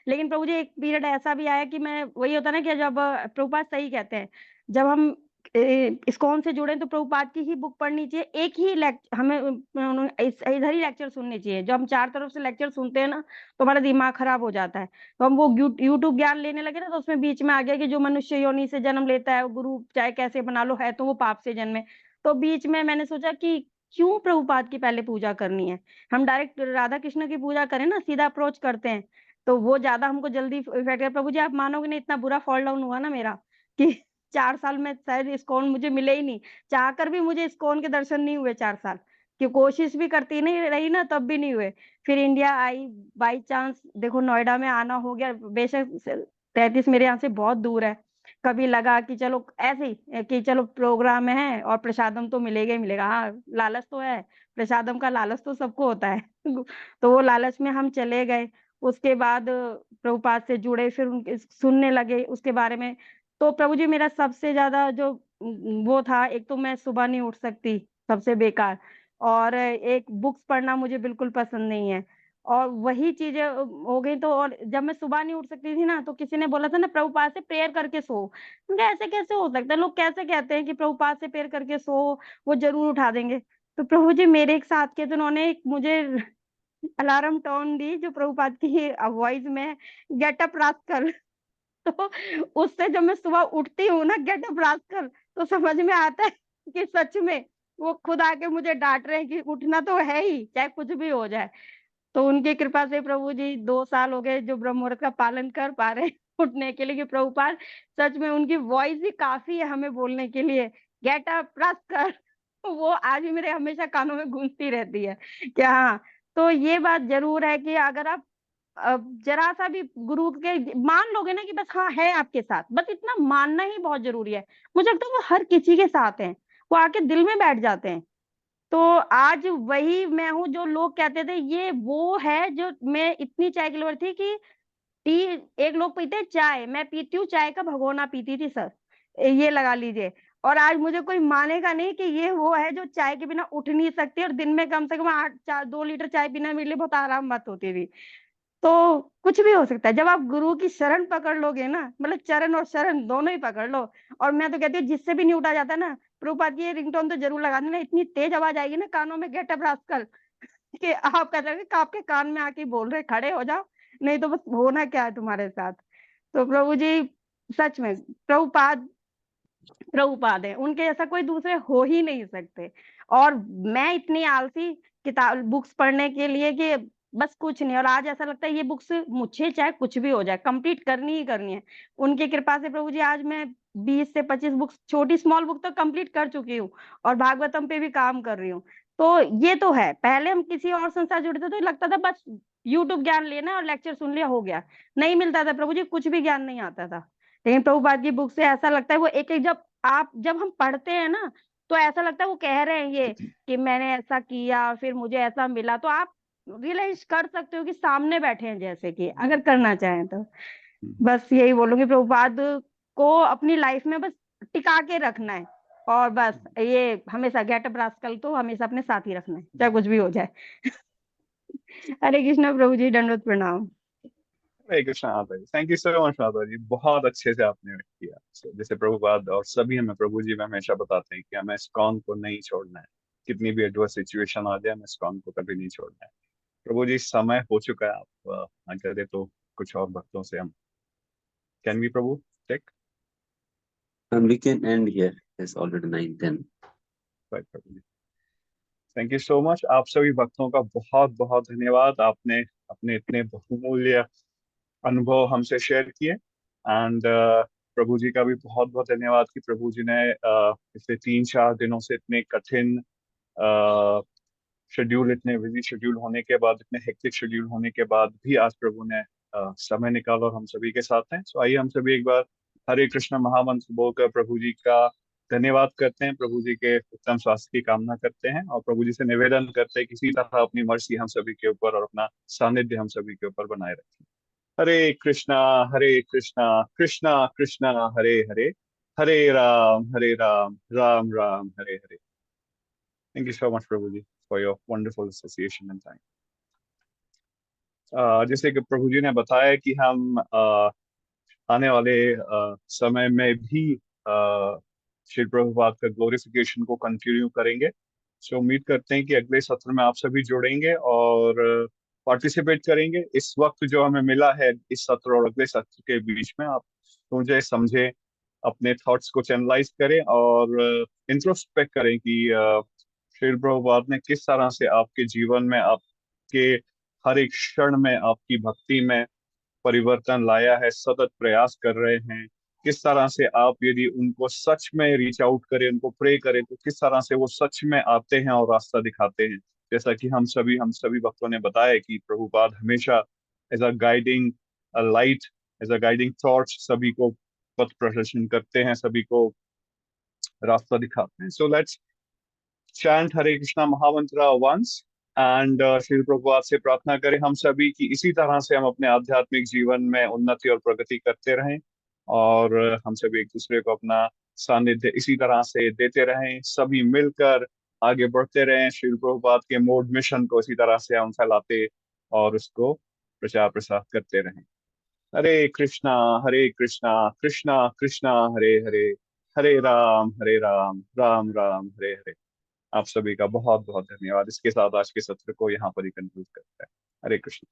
लेकिन प्रभु जी एक पीरियड ऐसा भी आया कि मैं वही होता ना कि जब प्रभुपाद सही कहते हैं, जब हम इस्कॉन से जुड़े तो प्रभुपाद की ही बुक पढ़नी चाहिए, एक ही हमें इधर ही लेक्चर सुनने चाहिए। जो हम 4 तरफ से लेक्चर सुनते हैं ना तो हमारा दिमाग खराब हो जाता है। तो हम वो यूट्यूब ज्ञान लेने लगे ना तो उसमें बीच में आ गया कि जो मनुष्य योनि से जन्म लेता है वो गुरु चाहे कैसे बना लो है तो वो पाप से जन्मे। तो बीच में मैंने सोचा कि क्यों प्रभुपाद की पहले पूजा करनी है? हम डायरेक्ट राधा कृष्ण की पूजा करें ना, सीधा अप्रोच करते हैं, तो वो ज्यादा हमको जल्दी इफेक्ट है। प्रभु जी आप मानोगे नहीं, इतना बुरा फॉल डाउन हुआ ना मेरा कि 4 साल में शायद इस्कॉन मुझे मिले ही नहीं, चाहकर भी मुझे इस्कॉन के दर्शन नहीं हुए 4 साल, कि कोशिश भी करती नहीं रही ना तब भी नहीं हुए। फिर इंडिया आई बाई चांस, देखो नोएडा में आना हो गया, बेशक 33 मेरे यहाँ से बहुत दूर है। कभी लगा कि चलो ऐसे ही कि चलो प्रोग्राम है और प्रसादम तो मिलेगा ही मिलेगा, हाँ लालच तो है, प्रसादम का लालच तो सबको होता है तो वो लालच में हम चले गए। उसके बाद प्रभुपाद से जुड़े, फिर उनके सुनने लगे उसके बारे में। तो प्रभु जी मेरा सबसे ज्यादा जो वो था, एक तो मैं सुबह नहीं उठ सकती, सबसे बेकार, और एक बुक्स पढ़ना मुझे बिल्कुल पसंद नहीं है, और वही चीजें हो गई। तो और जब मैं सुबह नहीं उठ सकती थी ना, तो किसी ने बोला था ना प्रभुपाद से प्रेयर करके सो, मैंने कहा ऐसे कैसे हो सकता है, लोग कैसे कहते हैं कि प्रभुपाद से प्रेयर करके सो, वो जरूर उठा देंगे। तो प्रभु जी मेरे एक साथ के, तो उन्होंने एक मुझे अलार्म टोन दी जो प्रभुपाद की वॉइस में, गेट अप रास्कल तो उससे जब मैं सुबह उठती हूँ ना, गेट अप रास्कल, तो समझ में आता है कि सच में वो खुद आके मुझे डांट रहे हैं कि उठना तो है ही, चाहे कुछ भी हो जाए। तो उनकी कृपा से प्रभु जी 2 साल हो गए जो ब्रह्म मुहूर्त का पालन कर पा रहे हैं उठने के लिए, कि प्रभुपाद सच में उनकी वॉइस ही काफी है हमें बोलने के लिए, गेट अप रास्कल वो आज भी मेरे हमेशा कानों में गूंजती रहती है कि हाँ। तो ये बात जरूर है कि अगर आप जरा सा भी गुरु के मान लोगे ना कि बस हाँ है आपके साथ, बस इतना मानना ही बहुत जरूरी है। मुझे लगता है वो हर किसी के साथ हैं, वो आके दिल में बैठ जाते हैं। तो आज वही मैं हूँ जो लोग कहते थे ये वो है, जो मैं इतनी चाय की लवर थी कि टी, एक लोग पीते हैं चाय, मैं पीती हूँ चाय का भगोना पीती थी सर, ये लगा लीजिए। और आज मुझे कोई मानेगा नहीं कि ये वो है जो चाय के बिना उठ नहीं सकती, और दिन में कम से कम 2 लीटर चाय पीना मेरे लिए बहुत आराम बात होती थी। तो कुछ भी हो सकता है जब आप गुरु की शरण पकड़ लोगे ना, मतलब चरण और शरण दोनों ही पकड़ लो। और मैं तो कहती हूँ जिससे भी नहीं उठा जाता ना, प्रभुपाद की ये रिंगटोन तो जरूर लगा देना, इतनी तेज आवाज आएगी ना कानों में, गेट अप रास्कल कि आप कह रहे कि आपके कान में आके बोल रहे खड़े हो जाओ, नहीं तो बस होना क्या है तुम्हारे साथ। तो प्रभु जी सच में प्रभुपाद प्रभुपाद है, उनके जैसा कोई दूसरे हो ही नहीं सकते। और मैं इतनी आलसी किताब बुक्स पढ़ने के लिए कि बस कुछ नहीं, और आज ऐसा लगता है ये बुक्स मुझे चाहे कुछ भी हो जाए कंप्लीट करनी ही करनी है। उनकी कृपा से प्रभु जी आज मैं 20 से 25 बुक्स, छोटी स्मॉल बुक तो कंप्लीट कर चुकी हूँ, और भागवतम पे भी काम कर रही हूँ। तो ये तो है, पहले हम किसी और संस्था जुड़े थे तो लगता था बस यूट्यूब ज्ञान लेना और लेक्चर सुन लिया हो गया, नहीं मिलता था प्रभु जी, कुछ भी ज्ञान नहीं आता था। लेकिन प्रभुपाद की बुक से ऐसा लगता है वो एक एक जब हम पढ़ते हैं ना, तो ऐसा लगता है वो कह रहे हैं ये कि मैंने ऐसा किया फिर मुझे ऐसा मिला, तो आप रियलाइज कर सकते हो कि सामने बैठे हैं जैसे कि, अगर करना चाहें तो। बस यही बोलूंगी प्रभुपाद को अपनी लाइफ में बस टिका के रखना है, और बस ये हमेशा गेट अप रास्कल तो हमेशा अपने साथ ही रखना है चाहे कुछ भी हो जाए हरे कृष्णा प्रभु जी, दंडवत प्रणाम। हरे कृष्णा माता जी, थैंक यू सो मच माता जी, बहुत अच्छे से आपने किया। So, जैसे प्रभुपाद और सभी हमें प्रभु जी में हमेशा बताते हैं कि हमें इस्कॉन को नहीं छोड़ना है, कितनी भी एडवर्स सिचुएशन आ जाए हमें इस्कॉन को कभी नहीं छोड़ना है। प्रभु जी समय हो चुका है, आप आज्ञा दे तो कुछ और भक्तों से हम can be Prabhu take. And we can end here. It's already 9:10. Bye Prabhu ji, thank you so much. आप सभी भक्तों का बहुत बहुत धन्यवाद, आपने अपने इतने बहुमूल्य अनुभव हमसे शेयर किए। एंड प्रभु जी का भी बहुत बहुत धन्यवाद कि प्रभु जी ने पिछले 3-4 दिनों से इतने कठिन शेड्यूल, इतने बिजी शेड्यूल होने के बाद, इतने हेक्टिक शेड्यूल होने के बाद भी आज प्रभु ने समय निकाला और हम सभी के साथ हैं। सो आइए हम सभी एक बार हरे कृष्ण महामंत्र बोलकर प्रभु जी का धन्यवाद करते हैं, प्रभु जी के उत्तम स्वास्थ्य की कामना करते हैं, और प्रभु जी से निवेदन करते हैं किसी तरह अपनी मर्जी हम सभी के ऊपर और अपना सानिध्य हम सभी के ऊपर बनाए रखें। Hare Krishna Krishna Krishna Hare Hare, Hare Rama Rama Rama Hare Hare. Thank you so much प्रभु जी for your wonderful association and time. जैसे कि प्रभु जी ने बताया कि हम आने वाले समय में भी श्री प्रभुपाद का ग्लोरिफिकेशन को कंटिन्यू करेंगे। सो उम्मीद करते हैं कि अगले सत्र में आप सभी जुड़ेंगे और पार्टिसिपेट करेंगे। इस वक्त जो हमें मिला है इस सत्र और अगले सत्र के बीच में, आप सोचे समझे अपने थॉट्स को चैनलाइज करें और इंट्रोस्पेक्ट करें कि श्रील प्रभुपाद ने किस तरह से आपके जीवन में, आपके हर एक क्षण में, आपकी भक्ति में परिवर्तन लाया है, सतत प्रयास कर रहे हैं। किस तरह से आप यदि उनको सच में रीच आउट करें, उनको प्रे करें, तो किस तरह से वो सच में आते हैं और रास्ता दिखाते हैं। जैसा कि हम सभी भक्तों ने बताया कि प्रभुपाद हमेशा as a guiding light, as a guiding torch सभी को पथ प्रदर्शन करते हैं, सभी को रास्ता दिखाते हैं। सो लेट्स चैंट हरे कृष्णा महामंत्र वंस एंड श्री प्रभुपाद से प्रार्थना करें हम सभी की इसी तरह से हम अपने आध्यात्मिक जीवन में उन्नति और प्रगति करते रहें, और हम सभी एक दूसरे को अपना सानिध्य इसी तरह से देते रहें, सभी मिलकर आगे बढ़ते रहें, श्री प्रभुपाद के मोड मिशन को इसी तरह से हम फैलाते और उसको प्रचार प्रसार करते रहें। हरे कृष्णा कृष्णा कृष्णा हरे हरे, हरे राम राम राम हरे हरे। आप सभी का बहुत बहुत धन्यवाद। इसके साथ आज के सत्र को यहाँ पर ही कंक्लूड करते हैं। हरे कृष्ण।